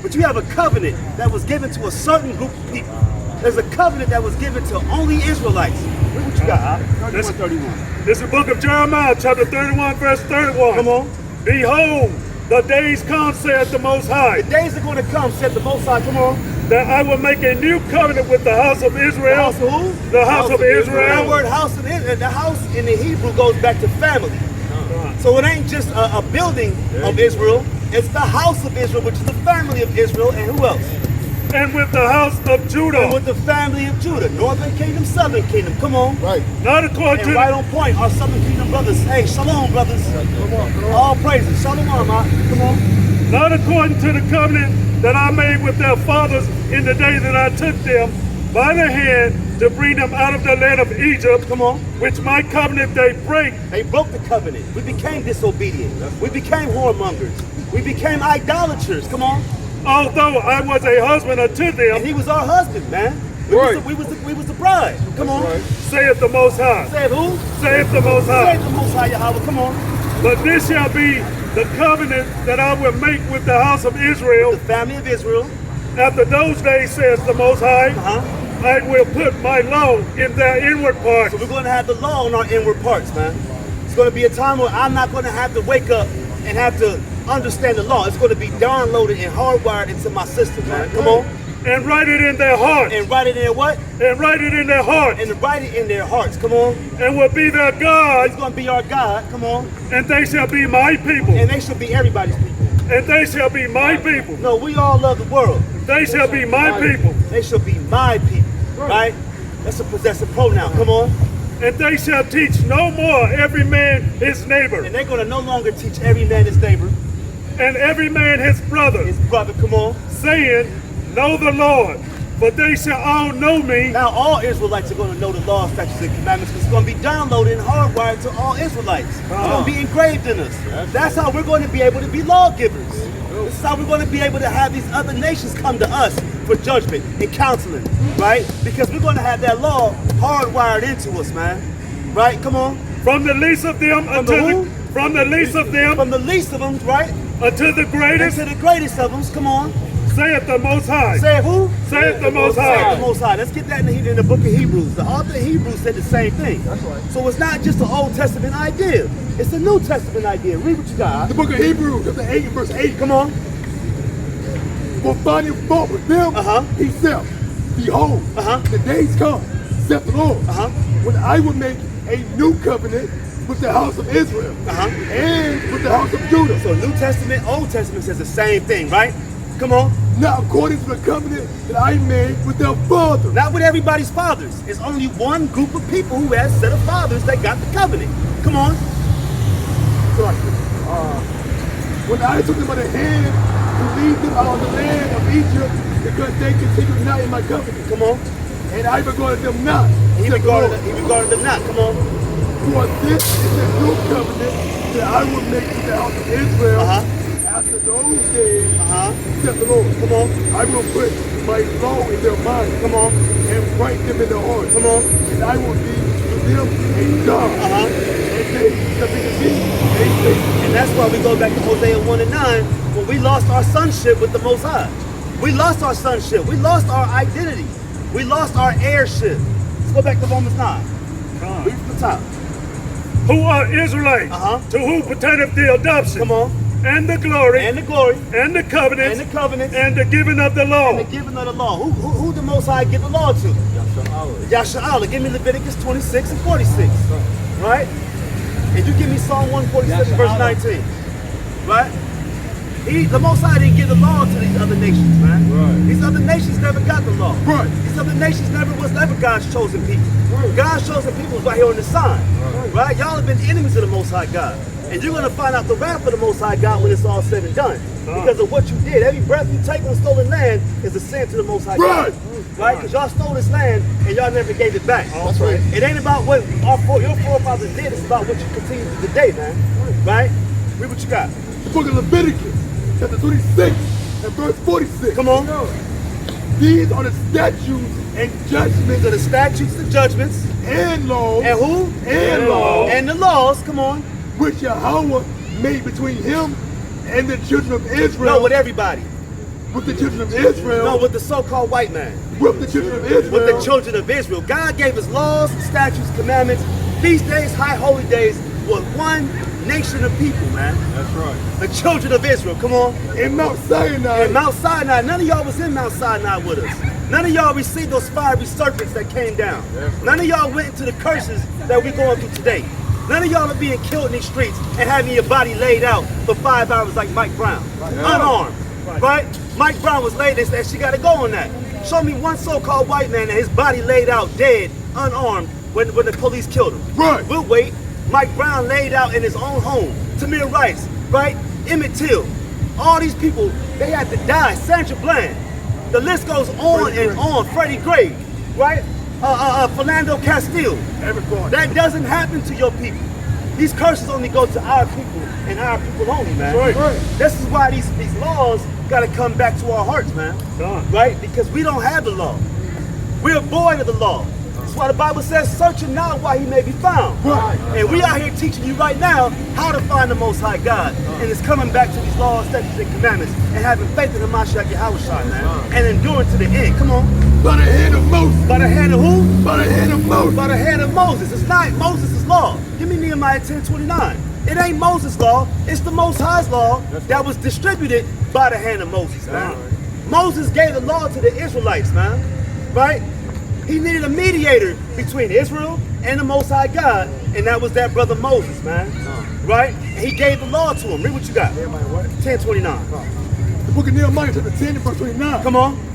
But you have a covenant that was given to a certain group of people. There's a covenant that was given to only Israelites. Look what you got, 31. This is the book of Jeremiah, chapter 31, verse 31. Come on. Behold, the days come, saith the Most High, The days are going to come, said the Most High. Come on. that I will make a new covenant with the house of The Israel. house of who? The house of Israel. That word house the house in the Hebrew goes back to family. So it ain't just a building of Israel. It's the house of Israel, which is the family of Israel. And who else? and with the house of And Judah. with the family of Judah, northern kingdom, southern kingdom. Come on. Right. Not according And to right on point, our southern kingdom brothers. Hey, shalom, brothers. All praises. Shalom, come on. not according to the covenant that I made with their fathers in the day that I took them by the hand to bring them out of the land of Egypt. Come on. Which my covenant they break. They broke the covenant. We became disobedient. We became whoremongers. We became idolaters. Come on. Although I was a husband unto And them, he was our husband, man. We was the bride. Come on. saith the Most High. Said who? Saith the Most Said High. the Most High Yahweh. Come on. But this shall be the covenant that I will make with the house of Israel. The family of Israel. After those days, says the Most High, Uh-huh. I will put my law in their inward parts. So we're going to have the law in our inward parts, man. It's going to be a time where I'm not going to have to wake up and have to understand the law. It's going to be downloaded and hardwired into my system, man. Come on. And write it in their heart. And write it in what? And write it in their heart. And write it in their hearts. Come on. And will be their God. It's going to be our God. Come on. And they shall be my people. And they should be everybody's people. And they shall be my people. No, we all love the world. They shall be my people. They shall be my people. Right? That's a possessive pronoun. Come on. And they shall teach no more every man his neighbor. And they're going to no longer teach every man his neighbor, And every man his brother. his brother. Come on. Saying, know the Lord. For they shall all know me. Now all Israelites are going to know the law, statutes, and commandments because it's going to be downloaded and hardwired to all Israelites. It's going to be engraved in us. That's how we're going to be able to be lawgivers. This is how we're going to be able to have these other nations come to us for judgment and counseling, right? Because we're going to have that law hardwired into us, man. Right? Come on. From the least of them From the unto who? from the least of them From the least of them, right? unto the And greatest, to the greatest of them. Come on. saith the Most High. Say who? Saith the Most Say High. the Most High. Let's get that in the book of Hebrews. The author of Hebrews said the same thing. That's right. So it's not just an Old Testament idea. It's a New Testament idea. Read what you got. The book of Hebrews, chapter 8 and verse 8. Come on. For finding fault with them, Uh-huh. he said, behold, Uh-huh. the days come, saith the Lord, Uh-huh. when I will make a new covenant with the house of Israel Uh-huh. and with the house of Judah. So New Testament, Old Testament says the same thing, right? Come on. Not according to the covenant that I made with their fathers. Not with everybody's fathers. It's only one group of people who has a set of fathers that got the covenant. Come on. So like, when I took them by the hand to lead them out of the land of Egypt, because they continued not in my covenant, Come on. and I regarded them not. He saith the regarded Lord. them not. Come on. For this is the new covenant that I will make with the house of Israel after those days, saith the Lord. Come on. I will put my law in their mind. Come on. And write them in their hearts. Come on. And I will be to them a God. And they shall be to me a people. And that's why we go back to Hosea 1 and 9 when we lost our sonship with the Most High. We lost our sonship. We lost our identity. We lost our heirship. Let's go back to Romans 9. Read from the top. Who are Israelites, to whom pertaineth the adoption, Come on. and the glory, And the glory. and the covenants, And the covenants. and the giving of the law. And the giving of the law. Who the Most High give the law to? Yasha'Allah. Give me Leviticus 26 and 46. Right? And you give me Psalm 147 verse 19. Right? The Most High didn't give the law to these other nations, man. Right. These other nations never got the law. Right. These other nations never God's chosen people. God's chosen people is right here on the sign. Right? Y'all have been enemies of the Most High God. And you're going to find out the wrath of the Most High God when it's all said and done. Because of what you did. Every breath you take on stolen land is a sin to the Most High God. Right? Because y'all stole this land and y'all never gave it back. That's right. It ain't about what your forefathers did. It's about what you continue to do today, man. Right? Read what you got. The book of Leviticus, chapter 26 and verse 46. Come on. These are the statutes and judgments These are the statutes, the judgments, and laws and who? And laws. And the laws. Come on. which Yahweh made between him and the children of Israel. No, with everybody. With the children of Israel. No, with the so-called white man. With the children of Israel. With the children of Israel. God gave us laws, statutes, commandments, feast days, high holy days, with one nation of people, man. That's right. The children of Israel. Come on. In Mount Sinai. And Mount Sinai, none of y'all was in Mount Sinai with us. None of y'all received those fiery serpents that came down. None of y'all went into the curses that we're going through today. None of y'all are being killed in these streets and having your body laid out for 5 hours like Mike Brown. Unarmed. right? Mike Brown was laid, they said she got to go on that. Show me one so-called white man and his body laid out dead, unarmed, when the police killed him. Right. We'll wait. Mike Brown laid out in his own home. Tamir Rice, right? Emmett Till. All these people, they had to die. Sandra Bland. The list goes on and on. Freddie Gray, right? Philando Castile. Everyone. That doesn't happen to your people. These curses only go to our people and our people only, man. Right. This is why these laws got to come back to our hearts, man. Right? Because we don't have the law. We're void of the law. That's why the Bible says, search him now while he may be found. Right. And we out here teaching you right now how to find the Most High God. And it's coming back to these laws, statutes, and commandments and having faith in the Mashiach YAHAWAH'S, man. And enduring to the end. Come on. By the hand of Moses. By the hand of who? By the hand of Moses. By the hand of Moses. It's not Moses' law. Give me Nehemiah 10:29. It ain't Moses' law. It's the Most High's law that was distributed by the hand of Moses, man. Moses gave the law to the Israelites, man. Right? He needed a mediator between Israel and the Most High God, and that was that brother Moses, man. Right? And he gave the law to him. Read what you got. 10:29. The book of Nehemiah, chapter 10, verse 29. Come on.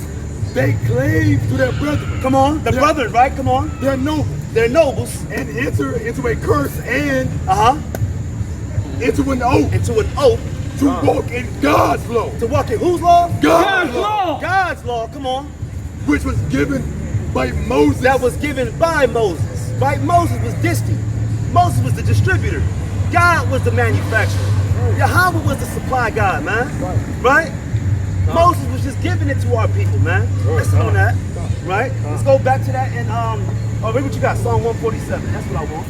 They clave to their brethren. Come on. The brothers, right? Come on. They're noble. They're nobles. And enter into a curse and into an oath to walk in God's law. To walk in whose law? God's law. God's law. Come on. Which was given by Moses. That was given by Moses. Right? Moses was distant. Moses was the distributor. God was the manufacturer. Yahweh was the supply God, man. Right? Moses was just giving it to our people, man. Let's know that. Right? Let's go back to that and read what you got. Psalm 147. That's what I want.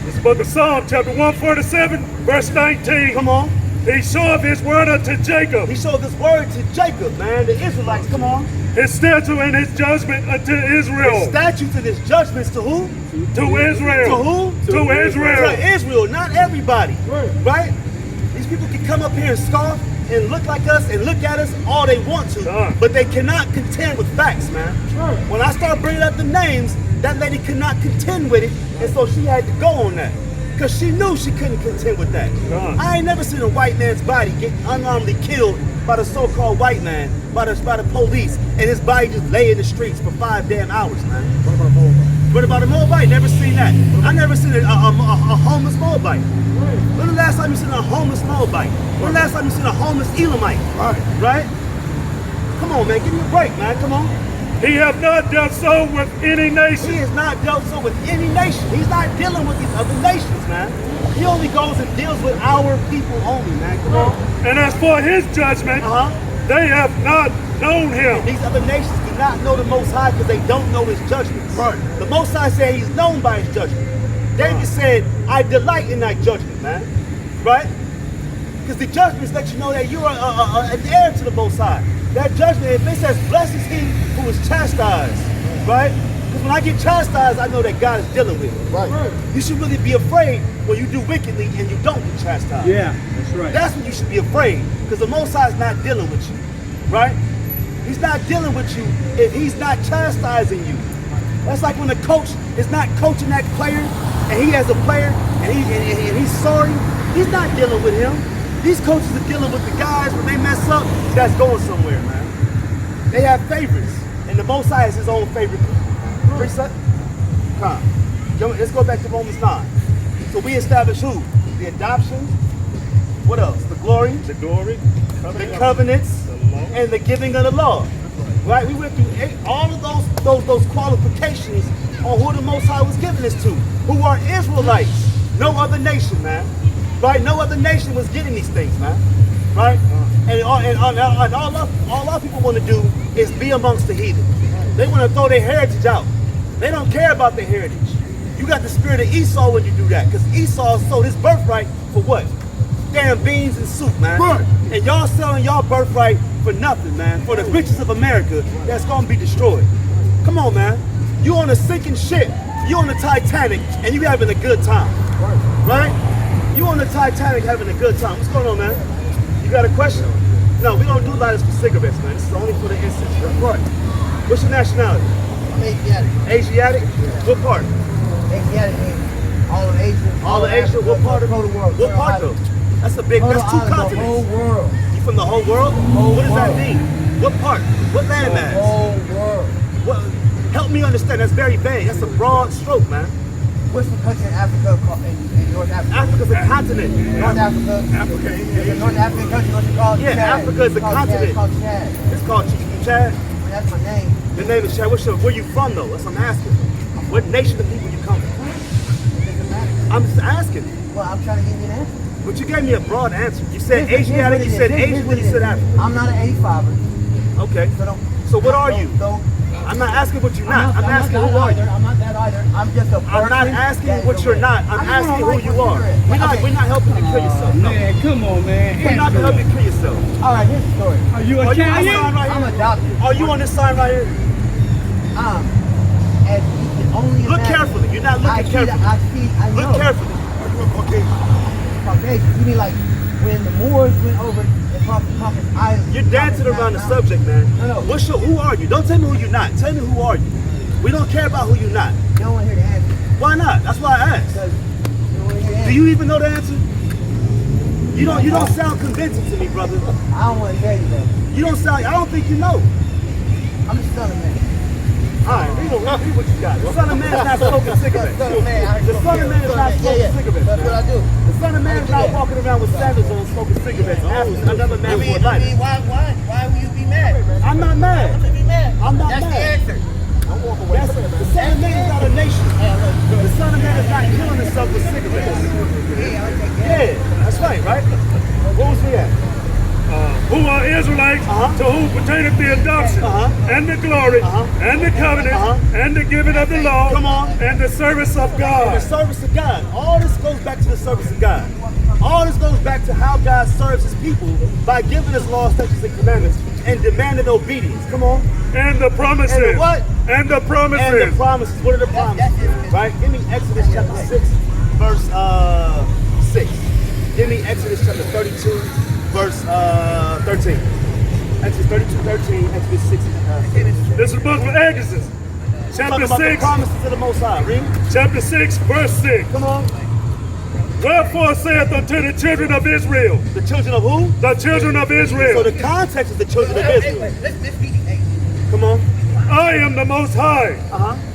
This book of Psalm, chapter 147, verse 19. Come on. He showeth his word unto Jacob, He showed this word to Jacob, man. The Israelites. Come on. his statute and his judgment unto His Israel. statutes and his judgments to who? To Israel. To who? To Israel. To Israel, not everybody. Right? These people can come up here and scoff and look like us and look at us all they want to, but they cannot contend with facts, man. When I start bringing up the names, that lady could not contend with it, and so she had to go on that. Because she knew she couldn't contend with that. I ain't never seen a white man's body get unarmedly killed by the so-called white man, by the police, and his body just lay in the streets for 5 damn hours, man. What about a Moabite? Never seen that. I never seen a homeless Moabite. When the last time you seen a homeless Moabite? When the last time you seen a homeless Elamite? Right? Come on, man. Give me a break, man. Come on. He hath not dealt so with any nation. He has not dealt so with any nation. He's not dealing with these other nations, man. He only goes and deals with our people only, man. Come on. And as for his judgment, they have not known him. These other nations do not know the Most High because they don't know his judgments. The Most High said he's known by his judgment. David said, I delight in thy judgment, man. Right? Because the judgments let you know that you are an heir to the Most High. That judgment, if it says, blessed is he who is chastised, right? Because when I get chastised, I know that God is dealing with it. You should really be afraid when you do wickedly and you don't get chastised. Yeah, that's right. That's when you should be afraid, because the Most High is not dealing with you, right? He's not dealing with you if he's not chastising you. That's like when the coach is not coaching that player, and he has a player, and he's sorry. He's not dealing with him. These coaches are dealing with the guys when they mess up, that's going somewhere, man. They have favorites, and the Most High is his own favorite. Precept? Come. Let's go back to Romans 9. So we establish who? The adoption. What else? The glory. The glory. The covenants. And the giving of the law. Right? We went through all of those qualifications on who the Most High was giving us to. Who are Israelites. No other nation, man. Right? No other nation was getting these things, man. Right? And all our people want to do is be amongst the heathen. They want to throw their heritage out. They don't care about their heritage. You got the spirit of Esau when you do that, because Esau sold his birthright for what? Damn beans and soup, man. And y'all selling y'all birthright for nothing, man. For the riches of America that's going to be destroyed. Come on, man. You on a sinking ship. You on the Titanic, and you having a good time. Right? You on the Titanic having a good time. What's going on, man? You got a question? No, we don't do lighters for cigarettes, man. This is only for the incense. Right? What's your nationality? I'm Asiatic. Asiatic? What part? Asiatic means all of Asia. All of Asia? What part of the world? What part though? That's a big, that's two continents. The whole world. You from the whole world? What does that mean? What part? What landmass? The whole world. What? Help me understand. That's very vague. That's a broad stroke, man. What's the country in Africa called, in North Africa? Africa's a continent. North Africa. Africa, It's a North African country. What's it called? Yeah, Chad. Africa is a It's called continent. Chad. It's called Chad. It's called Chad. Well, that's my name. The name is Chad. Where you from, though? That's what I'm asking. What nation of people you come from? Doesn't matter. I'm just asking. Well, I'm trying to give you an answer. But you gave me a broad answer. You said Here's Asiatic, what you it said is. Here's Asian, what then it you said is. African. I'm not an 85er. Okay. So what are you? I'm not asking what you're not. I'm asking who are you. I'm not that either. I'm just a person. I'm not asking that what is you're aware. not. I'm I just asking wanna who like you what are. you're at. We're not helping you kill yourself. No. Man, come on, man. We're not helping you kill yourself. All right, here's the story. Are you Are you on this Italian? sign right I'm here? adopted. Are you on this sign right here? As you can only Look imagine. carefully. You're not looking carefully. I know. Look carefully. Caucasian. You mean like when the Moors went over and Caucasus Islands? You're dancing around the subject, man. No. Who are you? Don't tell me who you're not. Tell me who are you. We don't care about who you're not. You don't want to hear the answer. Why not? That's why I asked. Because you don't want to hear the answer. Do you even know the answer? You don't sound convincing to me, brother. I don't want to tell you that. You don't sound. I don't think you know. I'm just telling man. All right, read what you got. The son of man is not smoking cigarettes. Son of man, I The son of man is not smoking cigarettes. That's what I do. The son of man is not walking around with sandals on smoking cigarettes, asking another man for a lighter. Why will you be mad? I'm not mad. Be mad. I'm not That's mad. the answer. The son of man is not a nation. The son of man is not killing himself with cigarettes. Yeah, that's right? What was we at? Who are Israelites, to whom pertaineth the adoption, and the glory, and the covenant, and the giving of the law, Come on. and the service of The God. service of God. All this goes back to the service of God. All this goes back to how God serves his people by giving us laws, statutes, and commandments and demanding obedience. Come on. And the promises. And the what? And the promises. And the promises. What are the promises? Right? Give me Exodus chapter 6, verse 6. Give me Exodus chapter 32, verse 13. Exodus 32, 13, Exodus 6. This is the book of Exodus. Talking Chapter about the 6, promises of the Most High. Read. chapter 6, verse 6. Come on. Wherefore saith unto the children of Israel, The children of who? the children of So Israel, the context is the children of Israel. Let's be. Hey, Come on. I am the Most High,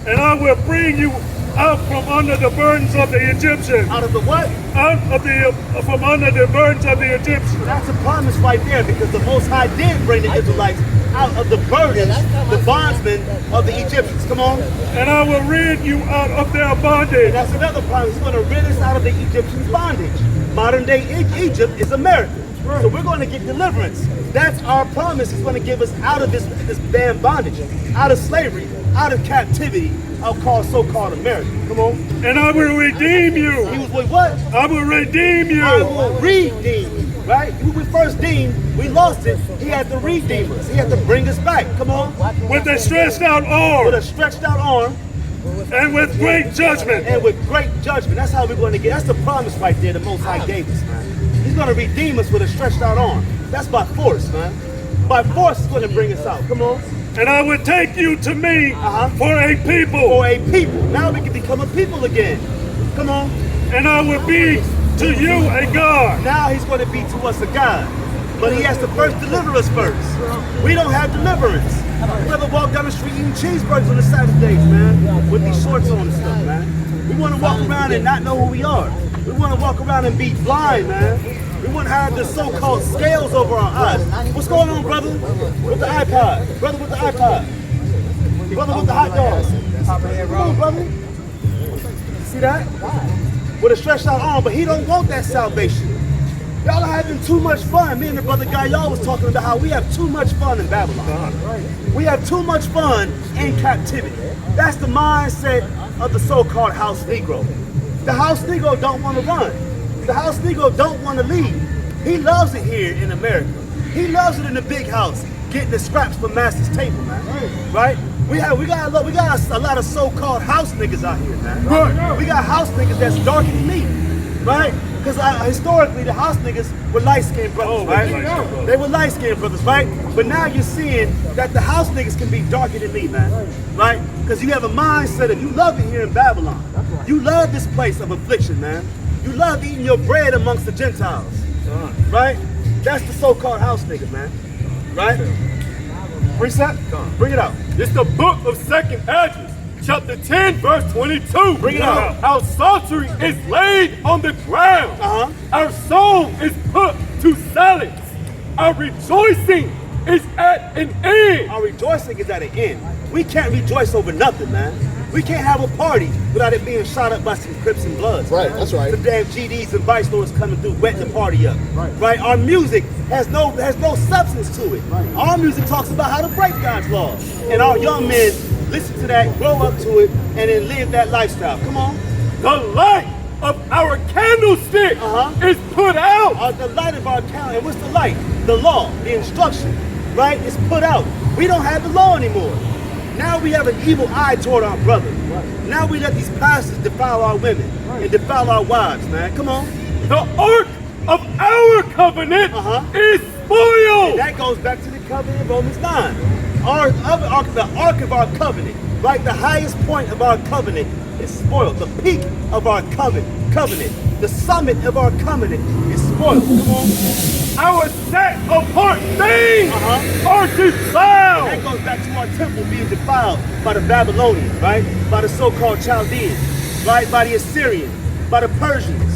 and I will bring you out from under the burdens of the Egyptians, Out of the what? from under the burdens of the Egyptians. That's a promise right there because the Most High did bring the Israelites out of the burdens, the bondsmen of the Egyptians. Come on. And I will rid you out of their And bondage. that's another promise. He's going to rid us out of the Egyptians' bondage. Modern day Egypt is America. So we're going to get deliverance. That's our promise. He's going to give us out of this damn bondage, out of slavery, out of captivity, so-called America. Come on. And I will redeem He you. was with what? I will redeem I you. will redeem you. Right? Who we first deemed, we lost it. He had to redeem us. He had to bring us back. Come on. With a stretched out With arm a stretched out arm and with great judgment. and with great judgment. That's how we're going to get. That's the promise right there the Most High gave us, man. He's going to redeem us with a stretched out arm. That's by force, man. By force, he's going to bring us out. Come on. And I will take you to me for a people. For a people. Now we can become a people again. Come on. And I will be to you a God. Now he's going to be to us a God. But he has to first deliver us first. We don't have deliverance. We rather walk down the street eating cheeseburgers on the Saturdays, man, with these shorts on and stuff, man. We want to walk around and not know who we are. We want to walk around and be blind, man. We want to have the so-called scales over our eyes. What's going on, brother? With the iPod. Brother with the iPod. Brother with the hot dogs. Come on, brother. See that? With a stretched out arm, but he don't want that salvation. Y'all are having too much fun. Me and the brother guy, y'all was talking about how we have too much fun in Babylon. We have too much fun in captivity. That's the mindset of the so-called house Negro. The house Negro don't want to run. The house Negro don't want to leave. He loves it here in America. He loves it in the big house, getting the scraps from master's table, man. Right? We got a lot of so-called house niggas out here, man. We got house niggas that's darker than me, right? Because historically, the house niggas were light-skinned brothers, right? They were light-skinned brothers, right? But now you're seeing that the house niggas can be darker than me, man, right? Because you have a mindset of you love it here in Babylon. You love this place of affliction, man. You love eating your bread amongst the Gentiles, right? That's the so-called house nigga, man. Right? Precept? Bring it out. It's the book of 2nd Esdras, chapter 10, verse 22. Bring it out. Our sorcery is laid on the ground. Our song is put to silence. Our rejoicing is at an end. Our rejoicing is at an end. We can't rejoice over nothing, man. We can't have a party without it being shot up by some Crips and Bloods. Right, man. that's right. The damn GDs and Vice Lords coming through, wetting the party up. Right. Our music has no substance to it. Right. Our music talks about how to break God's laws, and our young men listen to that, grow up to it, and then live that lifestyle. Come on. The light of our candlestick is put out. The light of our candle, and what's the light? The law, the instruction, right? It's put out. We don't have the law anymore. Now we have an evil eye toward our brother. Now we let these pastors defile our women and defile our wives, man. Come on. The ark of our covenant is spoiled. And that goes back to the covenant of Romans 9. The ark of our covenant, right? The highest point of our covenant is spoiled. The peak of our covenant, the summit of our covenant is spoiled. Come on. Our set apart things are defiled. And that goes back to our temple being defiled by the Babylonians, right? By the so-called Chaldeans, right? By the Assyrians, by the Persians,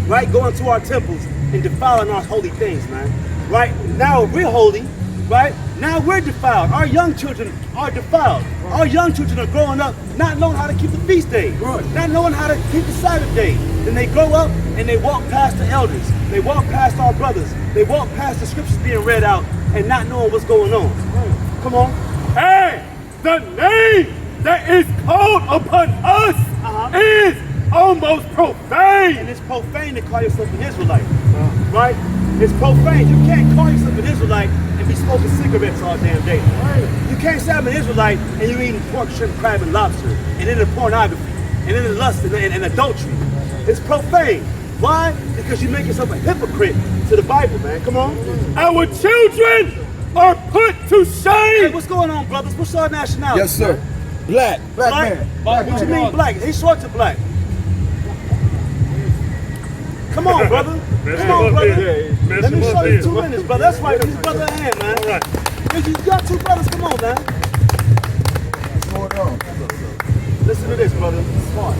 right? Going to our temples and defiling our holy things, man. Right? Now we're holy, right? Now we're defiled. Our young children are defiled. Our young children are growing up not knowing how to keep the feast days, not knowing how to keep the Sabbath day. Then they grow up and they walk past the elders. They walk past our brothers. They walk past the scriptures being read out and not knowing what's going on. Come on. And the name that is called upon us is almost profane. And it's profane to call yourself an Israelite, right? It's profane. You can't call yourself an Israelite and be smoking cigarettes all damn day. You can't say I'm an Israelite and you're eating pork, shrimp, crab, and lobster, and then the pornography, and then the lust and adultery. It's profane. Why? Because you make yourself a hypocrite to the Bible, man. Come on. Our children are put to shame. Hey, what's going on, brothers? What's our nationality? Yes, sir. Black. Black man. What you mean black? He's short to black. Come on, brother. Come on, brother. Let me show you 2 minutes, brother. That's right. These brother a hand, man. All right. You got 2 brothers. Come on, man. What's going on? Listen to this, brother.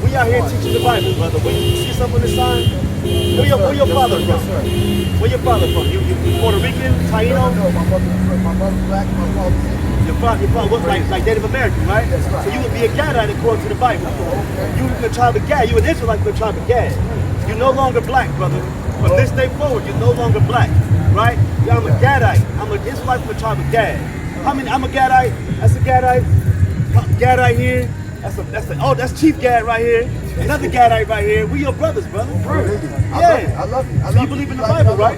We out here teaching the Bible, brother. When you see something on the sign, where your father from? Where your father from? You Puerto Rican, Taino? No, my mother's black, my father's Indian. Your father was like Native American, right? That's right. So you would be a Gadite according to the Bible. You were the tribe of Gad. You an Israelite from the tribe of Gad. You're no longer black, brother. From this day forward, you're no longer black, right? I'm a Gadite. I'm an Israelite from the tribe of Gad. I'm a Gadite. That's a Gadite. Gadite here. That's Chief Gad right here. Another Gadite right here. We your brothers, brother. Yeah. I love you. So you believe in the Bible, right?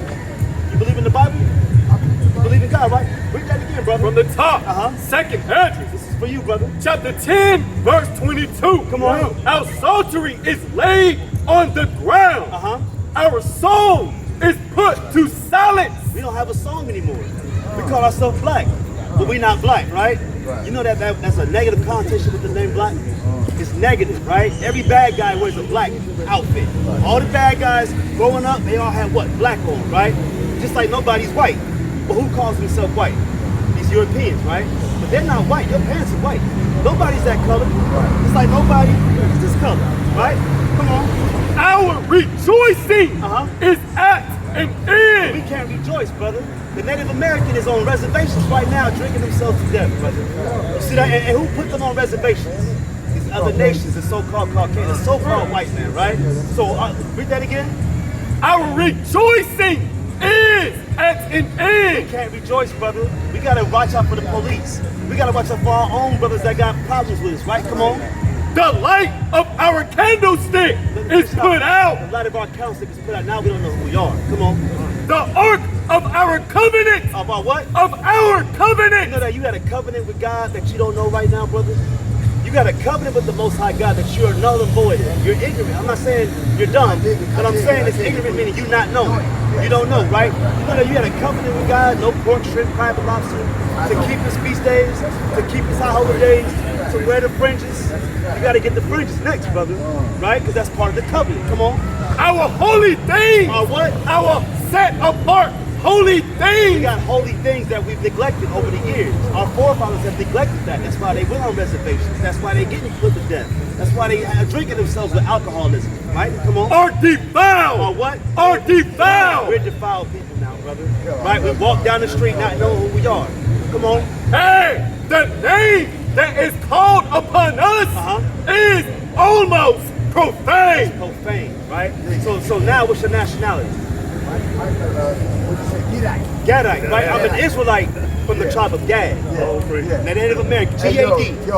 You believe in the Bible? You believe in God, right? Read that again, brother. From the top, 2nd Esdras. This is for you, brother. Chapter 10, verse 22. Come on. Our sorcery is laid on the ground. Our song is put to silence. We don't have a song anymore. We call ourselves black, but we not black, right? You know that's a negative connotation with the name black? It's negative, right? Every bad guy wears a black outfit. All the bad guys growing up, they all have what? Black on, right? Just like nobody's white. But who calls himself white? These Europeans, right? But they're not white. Your parents are white. Nobody's that color. It's like nobody is this color, right? Come on. Our rejoicing is at an end. We can't rejoice, brother. The Native American is on reservations right now drinking themselves to death, brother. You see that? And who put them on reservations? These other nations, the so-called Caucasian, the so-called white man, right? So, read that again. Our rejoicing is at an end. We can't rejoice, brother. We gotta watch out for the police. We gotta watch out for our own brothers that got problems with us, right? Come on. The light of our candlestick is put out. The light of our candlestick is put out. Now we don't know who we are. Come on. The ark of our covenant. Of our what? Of our covenant. You know that you had a covenant with God that you don't know right now, brother? You got a covenant with the Most High God that you are null and void. You're ignorant. I'm not saying you're dumb, but I'm saying it's ignorant meaning you not knowing. You don't know, right? You know that you had a covenant with God, no pork, shrimp, crab, and lobster, to keep his feast days, to keep his high holidays, to wear the fringes, you got to get the fringes next, brother. Right? Because that's part of the covenant. Come on. Our holy things. Our what? Our set apart holy We things. got holy things that we've neglected over the years. Our forefathers have neglected that. That's why they went on reservations. That's why they getting put to death. That's why they are drinking themselves with alcoholism. Right? Come on. Are defiled. Or what? Are defiled. We're defiled people now, brother. Right? We walk down the street not knowing who we are. Come on. Hey, the name that is called upon us is almost profane. Profane, right? So now what's your nationality? Gadite, right? I'm an Israelite from the tribe of Gad. Now Native American, G-A-D.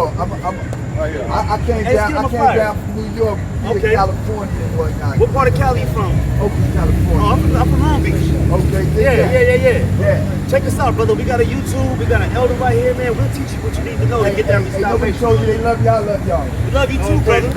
I came down from New York, California and whatnot. What part of Cali you from? Oakland, California. Oh, I'm from Long Beach. Okay, Yeah. Check us out, brother. We got a YouTube. We got an elder right here, man. We'll teach you what you need to know to get that Nobody salvation. told you they love y'all, love y'all. We love you too, brother.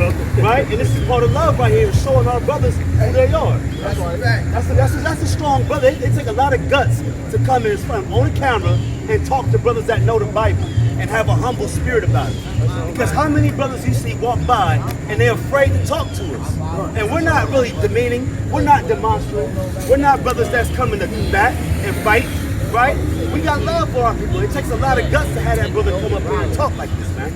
Right? And this is part of love right here, is showing our brothers who they are. That's a strong brother. It takes a lot of guts to come in front on the camera and talk to brothers that know the Bible and have a humble spirit about it. Because how many brothers you see walk by and they're afraid to talk to us? And we're not really demeaning. We're not demonstrative. We're not brothers that's coming to bat and fight, right? We got love for our people. It takes a lot of guts to have that brother come up here and talk like this, man.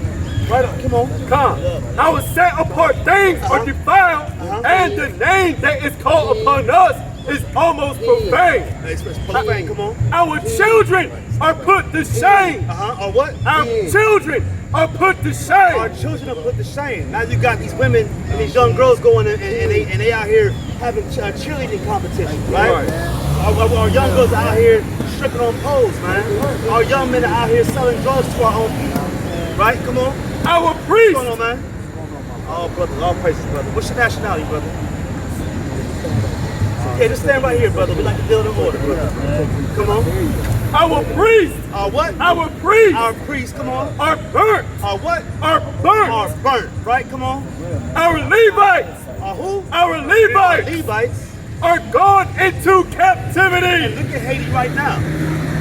Right up, come on. Come. Our set apart things are defiled, and the name that is called upon us is almost profane. It's profane, come on. Our children are put to shame. Or what? Our children are put to Our shame. children are put to shame. Now you got these women and these young girls going and they out here having cheerleading competitions, right? Our young girls are out here stripping on poles, man. Our young men are out here selling drugs to our own people, right? Come on. Our What's priests going on, man? All brothers, all praises, brother. What's your nationality, brother? Yeah, just stand right here, brother. We like to deal in order, brother. Come on. Our priests, Our what? our priests Our priests, come on. are burnt, Our what? are burnt. Are burnt, right? Come on. Our Levites, Our who? our Levites Levites. are gone into And captivity. look at Haiti right now.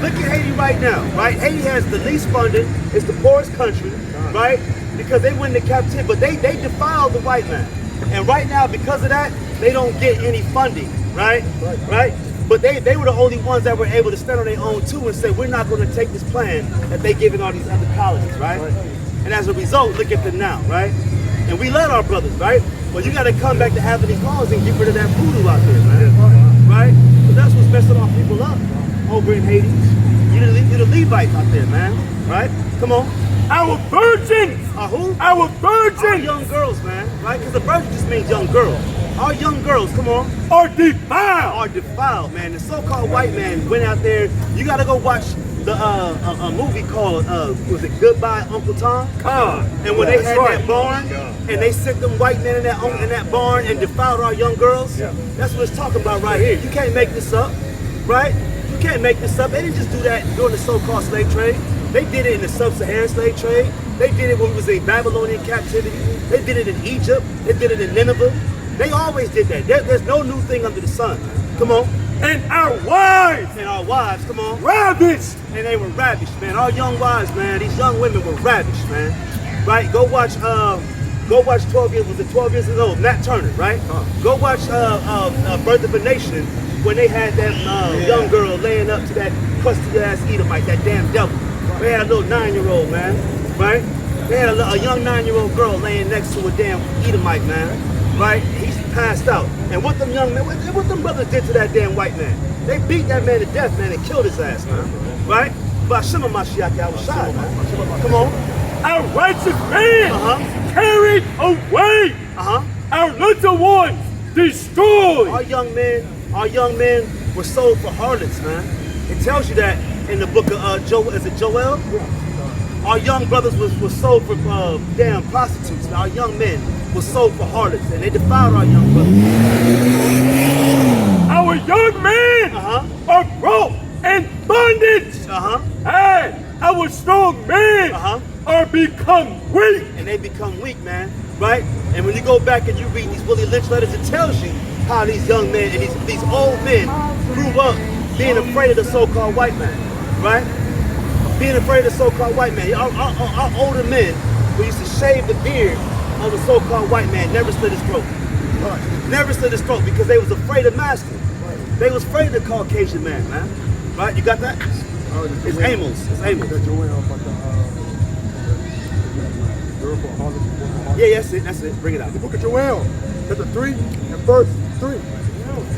Look at Haiti right now, right? Haiti has the least funded. It's the poorest country, right? Because they went into captivity, but they defiled the white man. And right now, because of that, they don't get any funding, right? Right? But they were the only ones that were able to stand on their own too and say, we're not going to take this plan that they giving all these other colonies, right? And as a result, look at them now, right? And we love our brothers, right? But you got to come back to having these laws and get rid of that voodoo out there, man. Right? So that's what's messing our people up over in Haiti. You're the Levites out there, man. Right? Come on. Our virgins, Who? our Our virgins young girls, man. Right? Because the virgin just means young girl. Our young girls, come on, are defiled. are defiled, man. The so-called white man went out there. You got to go watch the a movie called was it Goodbye Uncle Tom? And when they had that barn and they sent them white men in that barn and defiled our young girls, that's what it's talking about right here. You can't make this up, right? You can't make this up. They didn't just do that during the so-called slave trade. They did it in the sub-Saharan slave trade. They did it when we was in Babylonian captivity. They did it in Egypt. They did it in Nineveh. They always did that. There's no new thing under the sun. Come on. And our wives And our wives, come on. ravished. And they were ravished, man. Our young wives, man, these young women were ravished, man. Right? Go watch 12 years, was it 12 years ago? Nat Turner, right? Go watch Birth of a Nation when they had that young girl laying up to that crusty ass Edomite, that damn devil. They had a little 9-year-old, man, right? They had a young 9-year-old girl laying next to a damn Edomite, man, right? He's passed out. And what them young men, what them brothers did to that damn white man? They beat that man to death, man, and killed his ass, man, right? But Shema Mashiach, I was shy, man. Come on. Our righteous men carried away. Our little ones destroyed. Our young men were sold for harlots, man. It tells you that in the book of Joel. Is it Joel? Our young brothers were sold for damn prostitutes. Our young men were sold for harlots, and they defiled our young brothers. Our young men are brought in bondage. And our strong men are become weak. And they become weak, man. Right? And when you go back and you read these Willie Lynch letters, it tells you how these young men and these old men grew up being afraid of the so-called white man. Right? Being afraid of the so-called white man. Our older men who used to shave the beard of a so-called white man, never slit his throat. Never slit his throat because they was afraid of master. They was afraid of the Caucasian man, man. Right? You got that? It's Amos. It's Amos. Yeah, that's it. That's it. Bring it out. The book of Joel, chapter 3 and verse 3.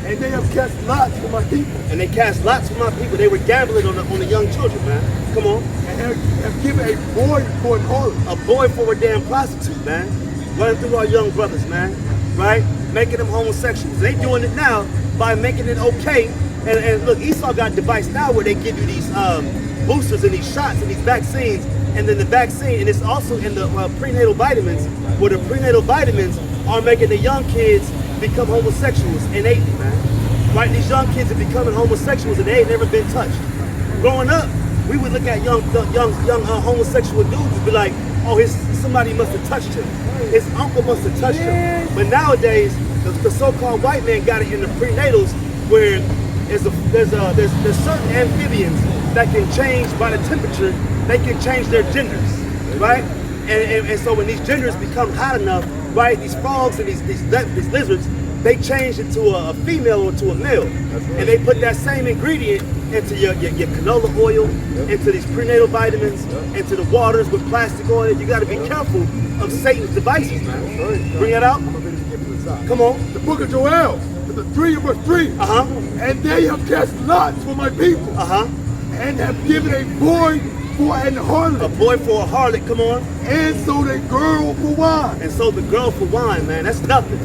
And they have cast lots for my people. And they cast lots for my people. They were gambling on the young children, man. Come on. And have given a boy for an harlot. A boy for a damn prostitute, man. Running through our young brothers, man. Right? Making them homosexuals. They doing it now by making it okay. And look, Esau got a device now where they give you these boosters and these shots and these vaccines. And then the vaccine, and it's also in the prenatal vitamins, where the prenatal vitamins are making the young kids become homosexuals innately, man. Right? These young kids are becoming homosexuals and they ain't never been touched. Growing up, we would look at young homosexual dudes and be like, oh, somebody must have touched him. His uncle must have touched him. But nowadays, the so-called white man got it in the prenatals where there's certain amphibians that can change by the temperature. They can change their genders, right? And so when these genders become hot enough, right, these frogs and these lizards, they change into a female or to a male. And they put that same ingredient into your canola oil, into these prenatal vitamins, into the waters with plastic oil. You got to be careful of Satan's devices, man. Bring it out. Come on. The book of Joel, chapter 3 and verse 3. And they have cast lots for my people. And have given a boy for an harlot. A boy for a harlot, come on. And sold a girl for wine. And sold the girl for wine, man. That's nothing.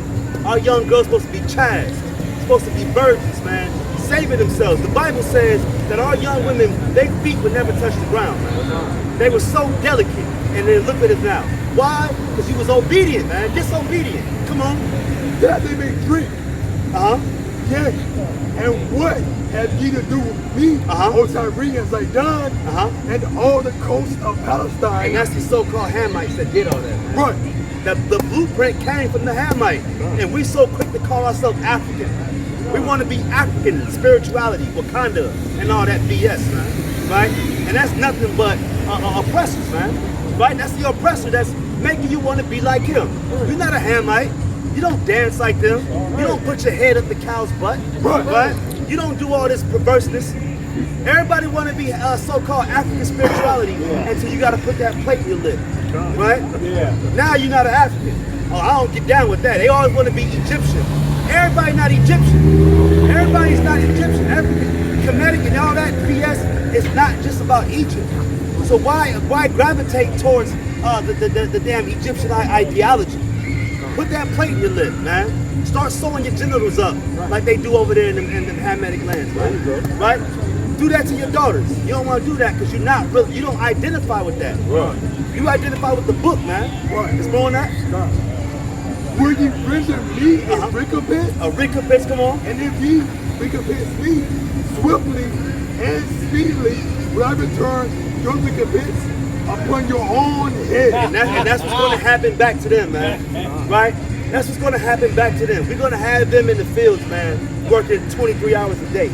Our young girls supposed to be chaste. Supposed to be virgins, man. Saving themselves. The Bible says that our young women, their feet would never touch the ground, man. They were so delicate. And then look at it now. Why? Because you was obedient, man. Disobedient. Come on. That they may drink. Yes. And what have ye to do with me, O Tyre and Zidon, and all the coast of Palestine? And that's the so-called Hamites that did all that, man. Right. The blueprint came from the Hamite. And we so quick to call ourselves African. We want to be African in spirituality, Wakanda, and all that BS, man. Right? And that's nothing but oppressors, man. Right? That's the oppressor that's making you want to be like him. You're not a Hamite. You don't dance like them. You don't put your head up the cow's butt. Right? You don't do all this perverseness. Everybody want to be so-called African spirituality until you got to put that plate in your lip. Right? Now you're not an African. Oh, I don't get down with that. They always want to be Egyptian. Everybody not Egyptian. Everybody's not Egyptian. African, Kemetic, and all that BS is not just about Egypt. So why gravitate towards the damn Egyptian ideology? Put that plate in your lip, man. Start sewing your genitals up like they do over there in them Hamitic lands, right? Do that to your daughters. You don't want to do that because you're not really, you don't identify with that. You identify with the book, man. It's more on that. Will ye render me a recompense? A recompense, come on. And if ye recompense me swiftly and speedily, will I return your recompense upon your own head. And that's what's going to happen back to them, man. Right? That's what's going to happen back to them. We're going to have them in the fields, man, working 23 hours a day.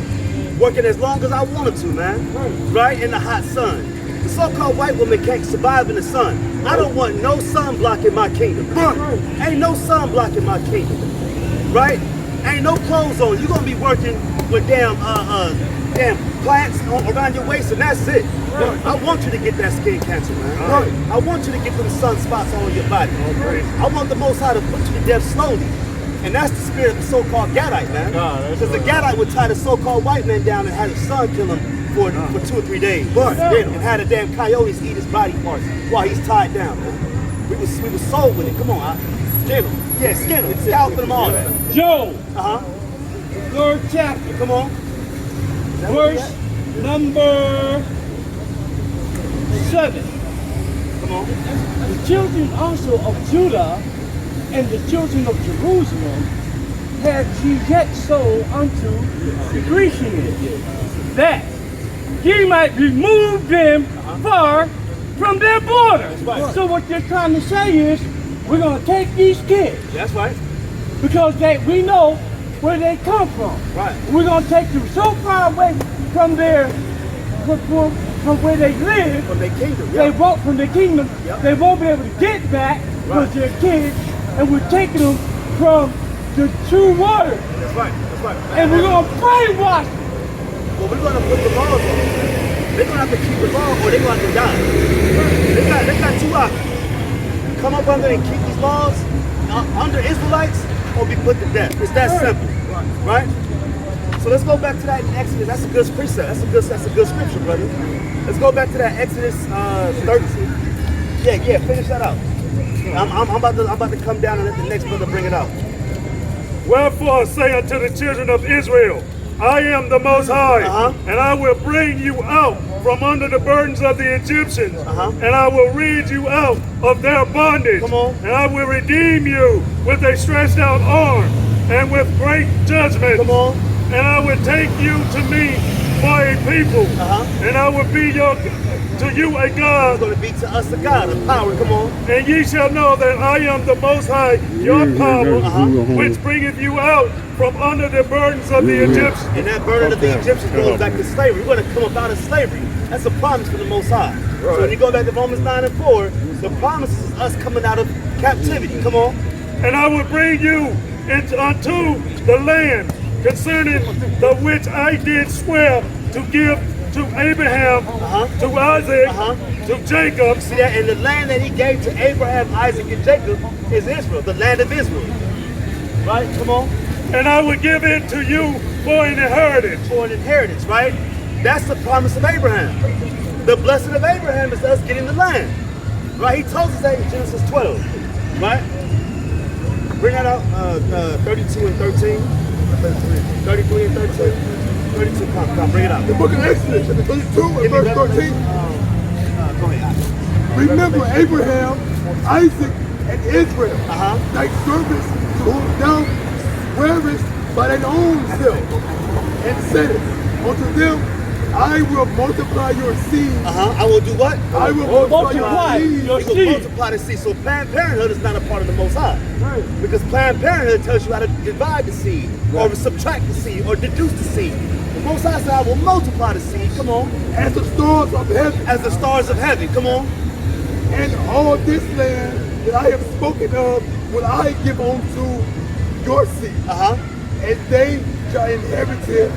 Working as long as I wanted to, man. Right? In the hot sun. The so-called white woman can't survive in the sun. I don't want no sunblock in my kingdom. Ain't no sunblock in my kingdom. Right? Ain't no clothes on. You're going to be working with damn plants around your waist and that's it. I want you to get that skin cancer, man. I want you to get them sunspots all on your body. I want the Most High to put you to death slowly. And that's the spirit of the so-called Gadite, man. Because the Gadite would tie the so-called white man down and have his son kill him for 2 or 3 days. And had the damn coyotes eat his body parts while he's tied down, man. We was sold with it. Come on, skin him. Yeah, skin him. Scalp him, all that. Job. 3rd chapter. Come on. Verse number 7. Come on. The children also of Judah and the children of Jerusalem had ye yet sold unto the Grecians, that he might remove them far from their borders. Right. So what they're trying to say is, we're going to take these kids. That's right. Because we know where they come from. Right. We're going to take them so far away from their from where they live, From their kingdom, they yeah. won't from the kingdom. Yep. They won't be able to get back because Right. they're kids, and we're taking them from the true water, That's right, that's right. and we're gonna brainwash them. Well, we're gonna put the laws on them. They're gonna have to keep the law or they're gonna have to die. They got two options. Come up under and keep these laws under Israelites or be put to death. It's that simple. Right? So let's go back to that in Exodus. That's a good precept. That's a good scripture, brother. Let's go back to that Exodus 13. Yeah, finish that out. I'm about to come down and let the next brother bring it out. Wherefore say unto the children of Israel, I am the Most High, and I will bring you out from under the burdens of the Egyptians, and I will rid you out of their bondage, Come on. and I will redeem you with a stretched out arm and with great judgment. Come on. And I will take you to me for a people, and I will be to you a It's God, going to be to us a God, a power. Come on. and ye shall know that I am the Most High, your power, which bringeth you out from under the burdens of the Egyptians. And that burden of the Egyptians goes back to slavery. We're going to come up out of slavery. That's a promise from the Most High. So when you go back to Romans 9 and 4, the promise is us coming out of captivity. Come on. And I will bring you unto the land concerning the which I did swear to give to Abraham, to Isaac, to Jacob. See that? And the land that he gave to Abraham, Isaac, and Jacob is Israel, the land of Israel. Right? Come on. And I will give it to you for an inheritance. For an inheritance, right? That's the promise of Abraham. The blessing of Abraham is us getting the land. Right? He told us that in Genesis 12. Right? Bring that out, 32 and 13. 33 and 13. 32, come, bring it out. The book of Exodus, chapter 22 and Give me verse 13. Go ahead. Remember Abraham, Isaac, and Israel, thy servants to whom thou swearest by thine own self, and saidest unto them, I will multiply your seed. I will do what? I will multiply You your will seed. multiply the seed. So Planned Parenthood is not a part of the Most High. Because Planned Parenthood tells you how to divide the seed, or subtract the seed, or deduce the seed. The Most High said, I will multiply the seed. Come on. As the stars of heaven. As the stars of heaven. Come on. And all this land that I have spoken of will I give unto your seed. And they shall inherit it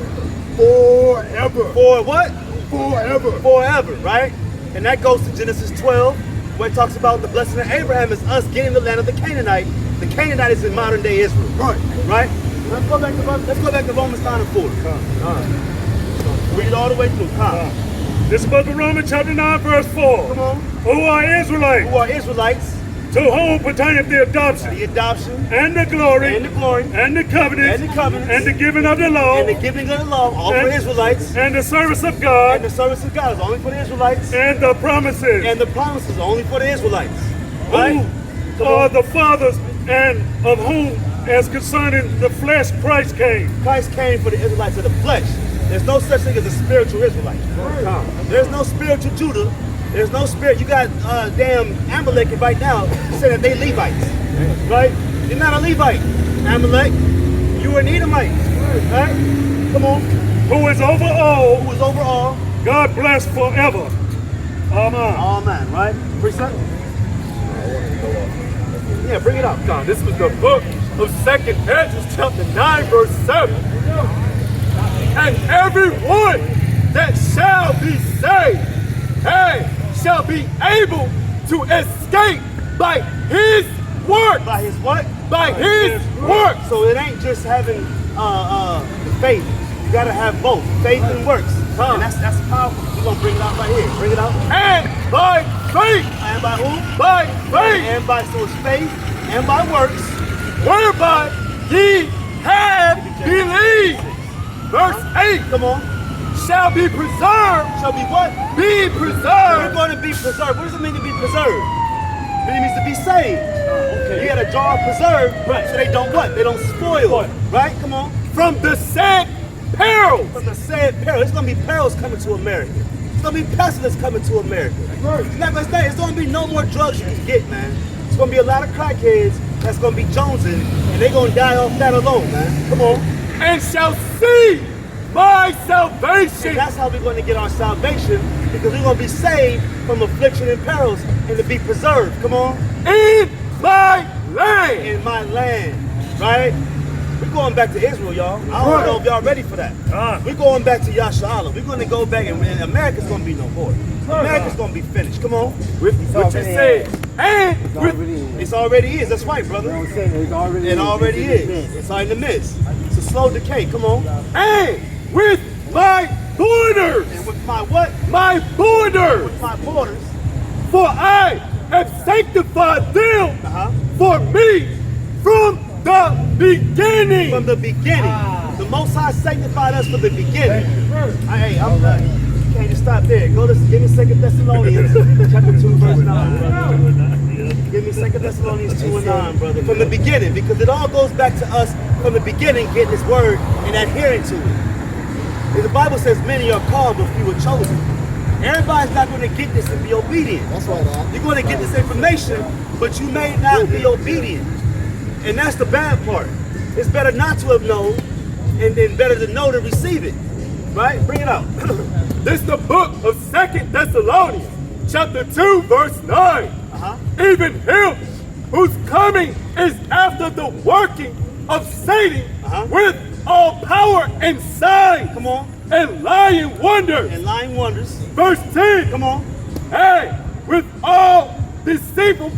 forever. For what? Forever. Forever, right? And that goes to Genesis 12, where it talks about the blessing of Abraham is us getting the land of the Canaanite. The Canaanite is in modern day Israel. Right? Let's go back to Romans 9 and 4. Read it all the way through. This book of Romans chapter 9 verse 4. Come on. Who are Israelites? Who are Israelites? To whom pertaineth the adoption, The adoption, and the glory, and the glory, and the covenants, and the covenants, and the giving of the law, and the giving of the law, all for and- Israelites, and the service of and God, the service of God is only for the Israelites, and the promises, and the promises are only for the Israelites. Right? who are the fathers, and of whom, as concerning the flesh, Christ came. Christ came for the Israelites of the flesh. There's no such thing as a spiritual Israelite. There's no spiritual Judah. There's no spirit. You got damn Amalek right now saying that they Levites. Right? You're not a Levite, Amalek. You an Edomite. Right? Come on. Who is over all, Who is over all. God bless forever. Amen. Amen. Right? Precept? Yeah, bring it up. God, this was the book of 2 Ezra chapter 9 verse 7. And everyone that shall be saved, shall be able to escape by his work. By his what? By his work. So it ain't just having faith. You gotta have both, faith and works. And that's powerful. We're gonna bring it out right here. Bring it out. And by faith. And by who? By faith. And by so it's faith and by works. Whereby ye have believed. Verse 8. Come on. Shall be preserved. Shall be what? Be We're preserved. going to be preserved. What does it mean to be preserved? It means to be saved. You got a jar of preserve, so they don't what? They don't spoil. Right? Come on. From the said perils. From the said peril. It's going to be perils coming to America. It's going to be pestilence coming to America. It's not going to stay. It's going to be no more drugs you can get, man. It's going to be a lot of crackheads that's going to be jonesing, and they're going to die off that alone, man. Come on. And shall see my salvation. And that's how we're going to get our salvation, because we're going to be saved from affliction and perils and to be preserved. Come on. In my land. In my land. Right? We're going back to Israel, y'all. I don't know if y'all ready for that. We're going back to YAHAWAH'S. We're going to go back, and America's going to be no more. America's going to be finished. Come on. With what you said. And it already is. That's right, brother. It already is. It's in the midst. It's a slow decay. Come on. And with my borders. And with my what? My borders. With my borders. For I have sanctified them for me from the beginning. From the beginning. The Most High sanctified us from the beginning. Hey, I'm not. You can't just stop there. Go to give me 2 Thessalonians chapter 2, verse 9, brother. Give me 2 Thessalonians 2 and 9, brother. From the beginning, because it all goes back to us from the beginning, getting His word and adhering to it. And the Bible says many are called, but few are chosen. Everybody's not going to get this and be obedient. That's right, man. You're going to get this information, but you may not be obedient. And that's the bad part. It's better not to have known, and then better to know to receive it. Right? Bring it out. This is the book of 2 Thessalonians, chapter 2, verse 9. Even him whose coming is after the working of Satan with all power and signs. Come on. And lying wonders. And lying wonders. Verse 10. Come on. Hey, with all deceitful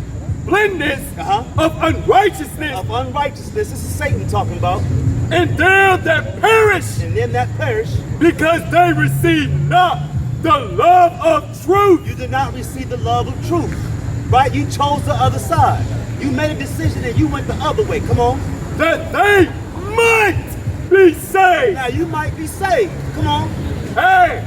blindness of unrighteousness. Of unrighteousness. This is Satan talking about. And them that perish. And them that perish. Because they receive not the love of truth. You did not receive the love of truth. Right? You chose the other side. You made a decision and you went the other way. Come on. That they might be saved. Now you might be saved. Come on. Hey,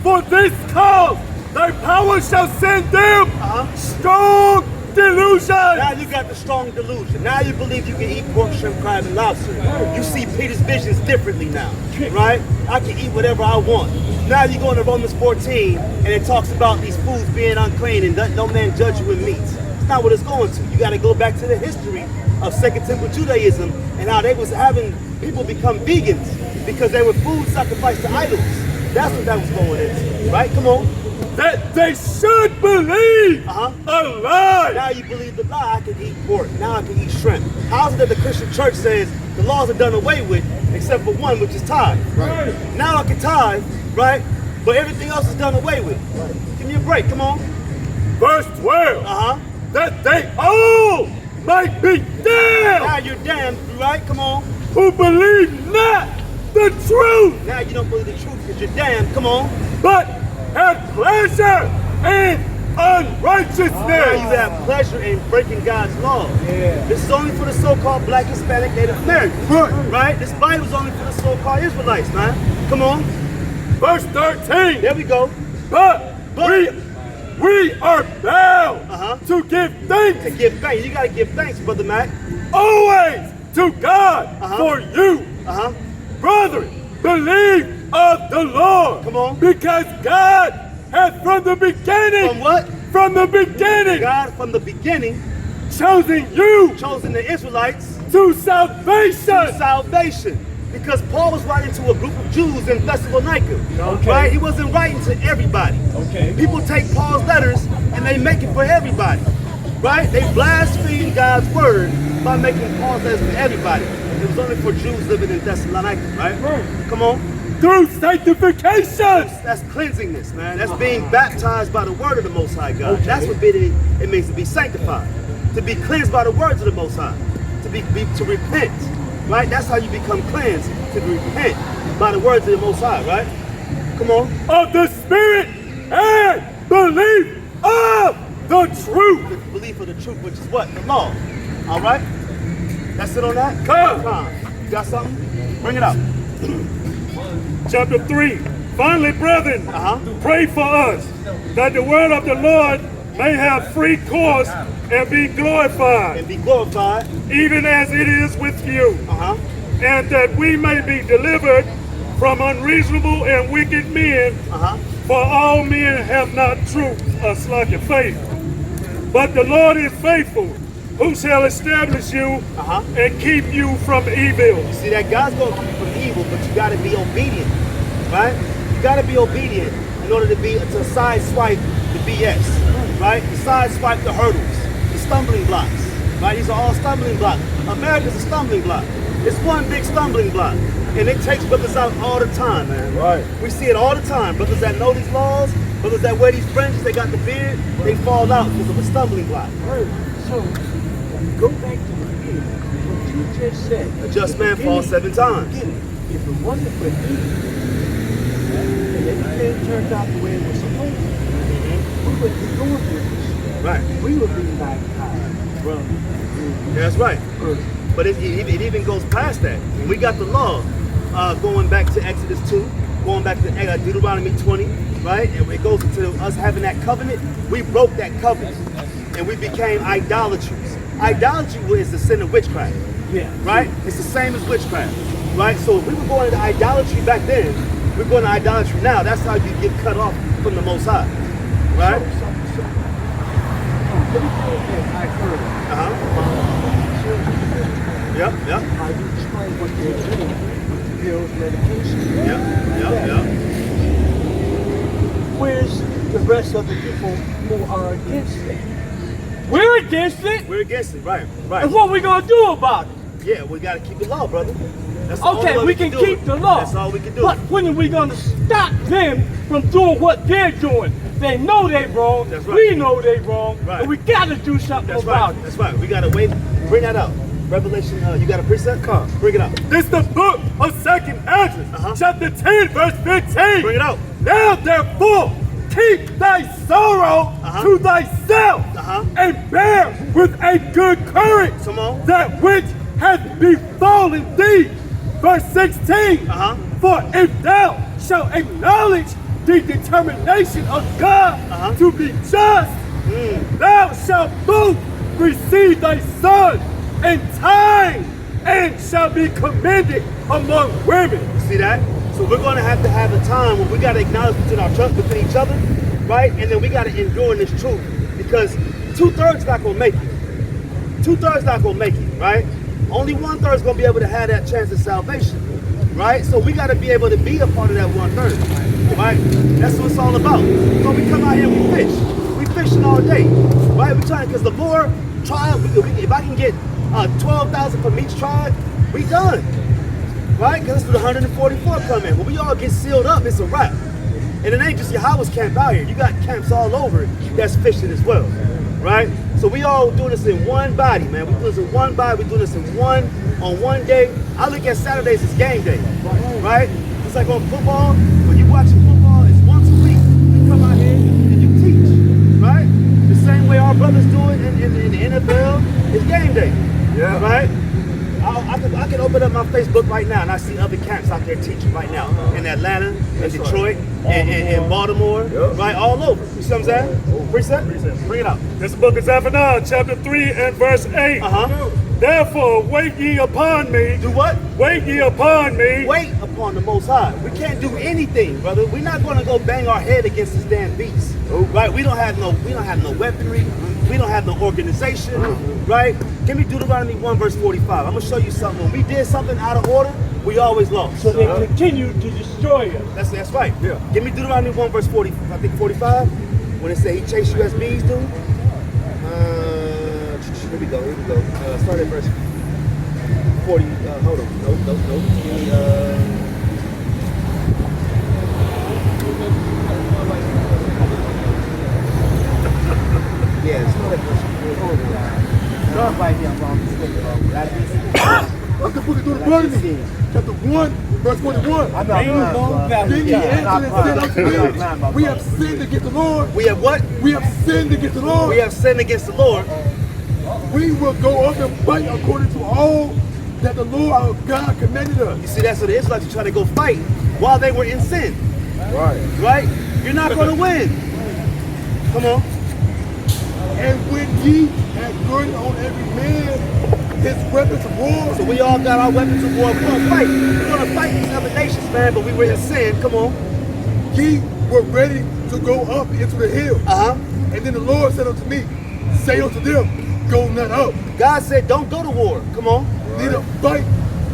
for this cause thy power shall send them strong delusion. Now you got the strong delusion. Now you believe you can eat pork, shrimp, crab, and lobster. You see Peter's visions differently now, right? I can eat whatever I want. Now you go into Romans 14, and it talks about these foods being unclean and no man judge you in meats. It's not what it's going to. You got to go back to the history of Second Temple Judaism and how they was having people become vegans because they were food sacrificed to idols. That's what that was going into, right? Come on. That they should believe a lie. Now you believe the lie. I can eat pork. Now I can eat shrimp. How is it that the Christian church says the laws are done away with except for one, which is tithe? Right. Now I can tithe, right? But everything else is done away with. Give me a break. Come on. Verse 12. That they all might be damned. Now you're damned, right? Come on. Who believe not the truth. Now you don't believe the truth because you're damned. Come on. But have pleasure in unrighteousness. Now you have pleasure in breaking God's law. Yeah. This is only for the so-called Black, Hispanic, Native Americans. Right? This Bible is only for the so-called Israelites, man. Come on. Verse 13. There we go. But we are bound to give thanks. To give thanks. You got to give thanks, Brother Matt. Always to God for you. Brethren, believe of the Lord. Come on. Because God has from the beginning. From what? From the beginning. God from the beginning. Chosen you. Chosen the Israelites. To salvation. To salvation. Because Paul was writing to a group of Jews in Thessalonica. Okay. Right? He wasn't writing to everybody. Okay. People take Paul's letters and they make it for everybody. Right? They blaspheme God's word by making Paul's letters for everybody. It was only for Jews living in Thessalonica, right? Come on. Through sanctification. That's cleansingness, man. That's being baptized by the word of the Most High God. That's what it means to be sanctified. To be cleansed by the words of the Most High. To repent. Right? That's how you become cleansed. To repent by the words of the Most High, right? Come on. Of the Spirit and belief of the truth. The belief of the truth, which is what? The law. All right? That's it on that? Come. You got something? Bring it out. Chapter 3. Finally, brethren, pray for us, that the word of the Lord may have free course and be glorified. And be glorified. Even as it is with you. And that we may be delivered from unreasonable and wicked men. For all men have not truth or slack of faith. But the Lord is faithful, who shall establish you and keep you from evil. You see that God's going to keep you from evil, but you got to be obedient, right? You got to be obedient in order to sideswipe the BS, right? To sideswipe the hurdles, the stumbling blocks, right? These are all stumbling blocks. America's a stumbling block. It's one big stumbling block, and it takes brothers out all the time, man. Right. We see it all the time. Brothers that know these laws, brothers that wear these fringes, they got the beard, they fall out because of a stumbling block. So, go back to the beginning. What you just said. A just man falls 7 times. If it wasn't for evil, and everything turned out the way it was supposed to, we wouldn't be going through this. Right. We would be like brothers. That's right. But it even goes past that. We got the law going back to Exodus 2, going back to Deuteronomy 20, right? And it goes into us having that covenant. We broke that covenant and we became idolaters. Idolatry is the sin of witchcraft, right? It's the same as witchcraft, right? So if we were going into idolatry back then, we're going to idolatry now. That's how you get cut off from the Most High, right? I heard Yep. how you explain what they're doing with the pills, medication. Yep. Where's the rest of the people who are against it? We're against it. We're against it, right. And what we gonna do about it? Yeah, we got to keep the law, brother. That's the only Okay, way we can do keep it. the law. That's all we can do. But when are we gonna stop them from doing what they're doing? They know they wrong. That's right. We know they wrong. Right. And we gotta do something That's about right. it. That's right. We got to wait. Bring that out. Revelation, you got a precept? Come, bring it out. This is the book of 2nd Ezra, chapter 10, verse 15. Bring it out. Now therefore, keep thy sorrow to thyself and bear with a good courage Come on. that which hath befallen thee. Verse 16. For if thou shalt acknowledge the determination of God to be just, thou shalt both receive thy son in time and shall be commended among women. You see that? So we're going to have a time where we got to acknowledge between each other, right? And then we got to endure in this truth, because 2/3 not going to make it. 2/3 not going to make it, right? Only 1/3 is going to be able to have that chance of salvation, right? So we got to be able to be a part of that 1/3, right? That's what it's all about. So we come out here and we fish. We fishing all day, right? We trying, because the more trials, if I can get 12,000 from each tribe, we done, right? Because that's where the 144 come in. When we all get sealed up, it's a wrap. And it ain't just YAHAWAH'S camp out here. You got camps all over that's fishing as well, right? So we all doing this in one body, man. We doing this in one body. We doing this on one day. I look at Saturdays as game day, right? It's like on football. When you watching football, it's once a week. You come out here and you teach, right? The same way our brothers do it in the NFL. It's game day, right? I can open up my Facebook right now and I see other camps out there teaching right now in Atlanta, in Detroit, in Baltimore, right, all over. You see what I'm saying? Precept? Bring it out. This book is Zephaniah, chapter 3 and verse 8. Therefore, wait ye upon me. Do what? Wait ye upon me. Wait upon the Most High. We can't do anything, brother. We're not going to go bang our head against this damn beast, right? We don't have no weaponry. We don't have no organization, right? Give me Deuteronomy 1 verse 45. I'm gonna show you something. When we did something out of order, we always lost. So they continue to destroy us. That's right. Yeah. Give me Deuteronomy 1 verse 40. I think 45. When it say he chased you as bees do. Here we go. Start at verse 40. Hold on. No. Give me yeah, start at verse 40. Start right here, wrong mistake, bro. That's the book of Deuteronomy, chapter 1, verse 41. I'm not lying, Then he answered and said unto them, we have sinned against the Lord. We have what? We have sinned against the Lord. We have sinned against the Lord. We will go up and fight according to all that the Lord our God commanded us. You see, that's what the Israelites are trying to go fight while they were in sin. Right? You're not going to win. Come on. And when ye have girded on every man his weapons of war. So we all got our weapons of war. We're going to fight. We're going to fight these other nations, man, but we were in sin. Come on. Ye were ready to go up into the hill. And then the Lord said unto me, say unto them, go not out. God said, don't go to war. Come on. Neither fight,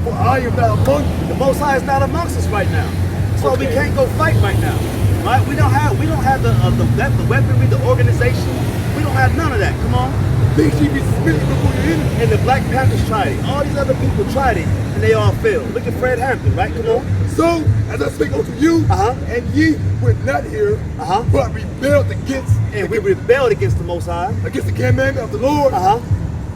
for I am not among you. The Most High is not amongst us right now. So we can't go fight right now. Right? We don't have the weaponry, the organization. We don't have none of that. Come on. Think she be smitten before the enemy. And the Black Panthers tried it. All these other people tried it, and they all failed. Look at Fred Hampton, right? Come on. So, as I speak unto you, and ye would not hear, but rebelled against. And we rebelled against the Most High. Against the commandment of the Lord.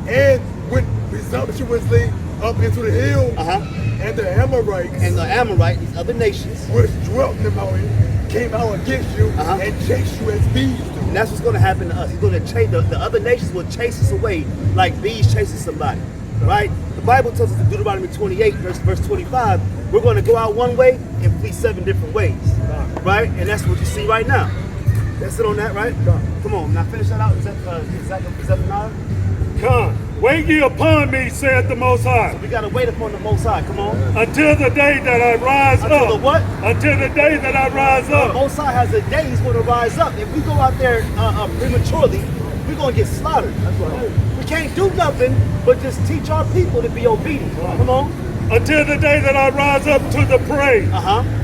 And went presumptuously up into the hill. And the Amorites. And the Amorites, these other nations. Which dwelt in the mountain, came out against you and chased you as bees do. And that's what's going to happen to us. He's going to chase the other nations will chase us away like bees chasing somebody, right? The Bible tells us in Deuteronomy 28, verse 25, we're going to go out one way and flee 7 different ways, right? And that's what you see right now. That's it on that, right? Come on, now finish that out. Is that 9? Come. Wait ye upon me, saith the Most High. So we got to wait upon the Most High. Come on. Until the day that I rise up. Until the what? Until the day that I rise up. The Most High has a day He's going to rise up. If we go out there prematurely, we're going to get slaughtered. That's right. We can't do nothing but just teach our people to be obedient. Come on. Until the day that I rise up to the prey.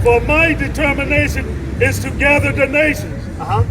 For my determination is to gather the nations,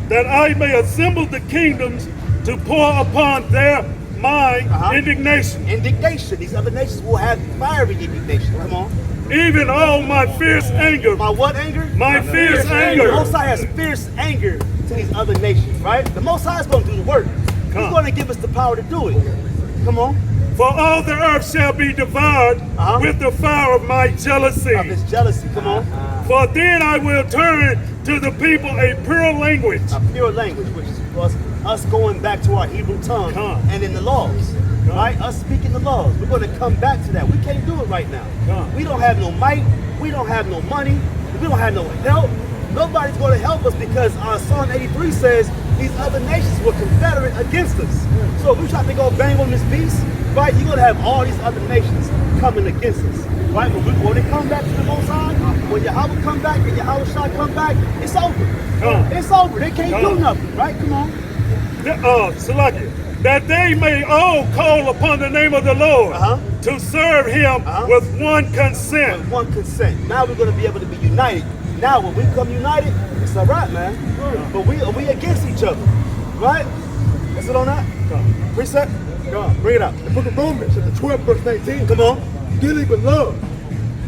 that I may assemble the kingdoms to pour upon their mind indignation. Indignation. These other nations will have fiery indignation. Come on. Even all my fierce anger. My what anger? My fierce anger. The Most High has fierce anger to these other nations, right? The Most High is going to do the work. He's going to give us the power to do it. Come on. For all the earth shall be devoured with the fire of my jealousy. Of his jealousy. Come on. For then I will turn to the people a pure language. A pure language, which is us going back to our Hebrew tongue and in the laws. Right? Us speaking the laws. We're going to come back to that. We can't do it right now. We don't have no might. We don't have no money. We don't have no help. Nobody's going to help us because Psalm 83 says these other nations were confederate against us. So if we try to go bang on this beast, right, you're going to have all these other nations coming against us. Right? But when they come back to the Most High, when Yahweh come back and Yahweh shall come back, it's over. It's over. They can't do nothing. Right? Come on. Salaki, that they may all call upon the name of the Lord to serve Him with one consent. With one consent. Now we're going to be able to be united. Now when we come united, it's all right, man. But we against each other, right? That's it on that. Precept. Bring it up. The book of Romans, chapter 12, verse 19. Come on. Dearly beloved,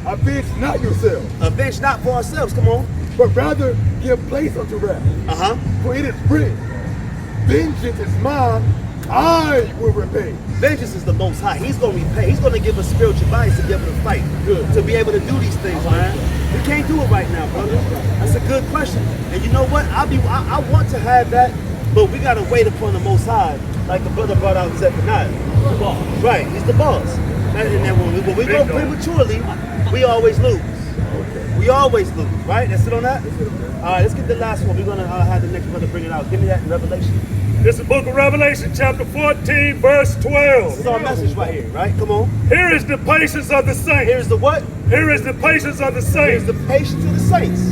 avenge not yourselves. Avenge not for ourselves. Come on. But rather give place unto wrath. For it is written, vengeance is mine, I will repay. Vengeance is the Most High. He's going to repay. He's going to give us spiritual bodies to be able to fight, to be able to do these things, man. We can't do it right now, brother. That's a good question. And you know what? I want to have that, but we got to wait upon the Most High, like the brother brought out Zephaniah. Right, he's the boss. And then when we go prematurely, we always lose. We always lose, right? That's it on that? All right, let's get the last one. We're going to have the next brother bring it out. Give me that in Revelation. This is the book of Revelation, chapter 14, verse 12. This is our message right here, right? Come on. Here is the patience of the saints. Here's the what? Here is the patience of the saints. Here's the patience of the saints.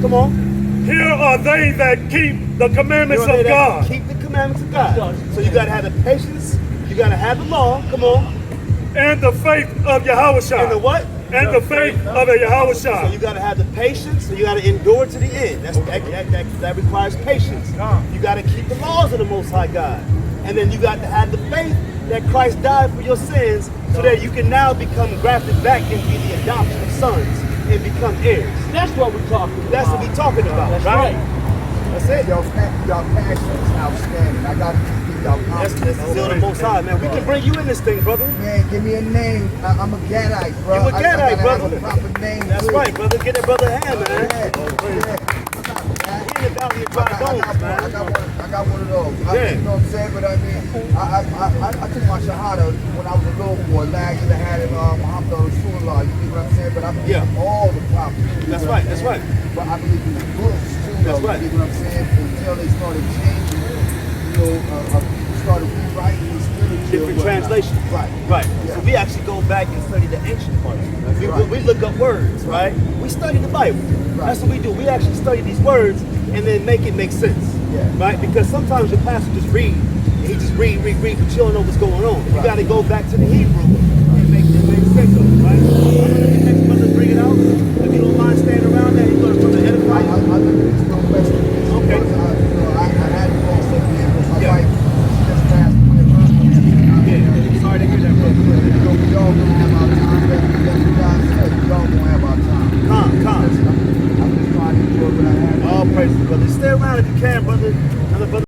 Come on. Here are they that keep the commandments of God. Keep the commandments of God. So you got to have the patience. You got to have the law. Come on. And the faith of Yahawashi. And the what? And the faith of the Yahawashi. So you got to have the patience. So you got to endure to the end. That requires patience. You got to keep the laws of the Most High God. And then you got to have the faith that Christ died for your sins so that you can now become grafted back and be the adoption of sons and become heirs. That's what we're talking about. That's what we're talking about, That's right? right. That's it. Y'all passion is outstanding. I got to keep y'all That's the zeal of the Most High, man. We can bring you in this thing, brother. Man, give me a name. I'm a Gadite, bro. You a Gadite, brother. Have a proper name. That's right, brother. Get that brother a hand, man. Yeah. We in the valley of dry bones, man. I got one of those. Yeah. You know what I'm saying? But I mean, I took my Shahada when I was a little boy. Last year I had it Muhammad Rasulullah. You know what I'm saying? But I believe all the prophets. That's right, that's right. But I believe in the books too. That's right. You know what I'm saying? Until they started changing, people started rewriting these literature. Different translations. Right. Yeah. So we actually go back and study the ancient parts. We look up words, right? We study the Bible. Right. That's what we do. We actually study these words and then make it make sense. Yeah. Right? Because sometimes your pastor just read he just read, but you don't know what's going on. You got to go back to the Hebrew and make sense of it, right? Next brother, bring it out. If you don't mind staying around there, you're going to edify you. I look at this real question. Okay. I had to go somewhere with my Yeah. wife. She just passed away. Yeah, sorry to hear that, brother. We all gonna have our time. That's what God said. We all gonna have our time. Calm. I'm just trying to enjoy what I have. All praises, brother. Stay around if you can, brother. Another brother.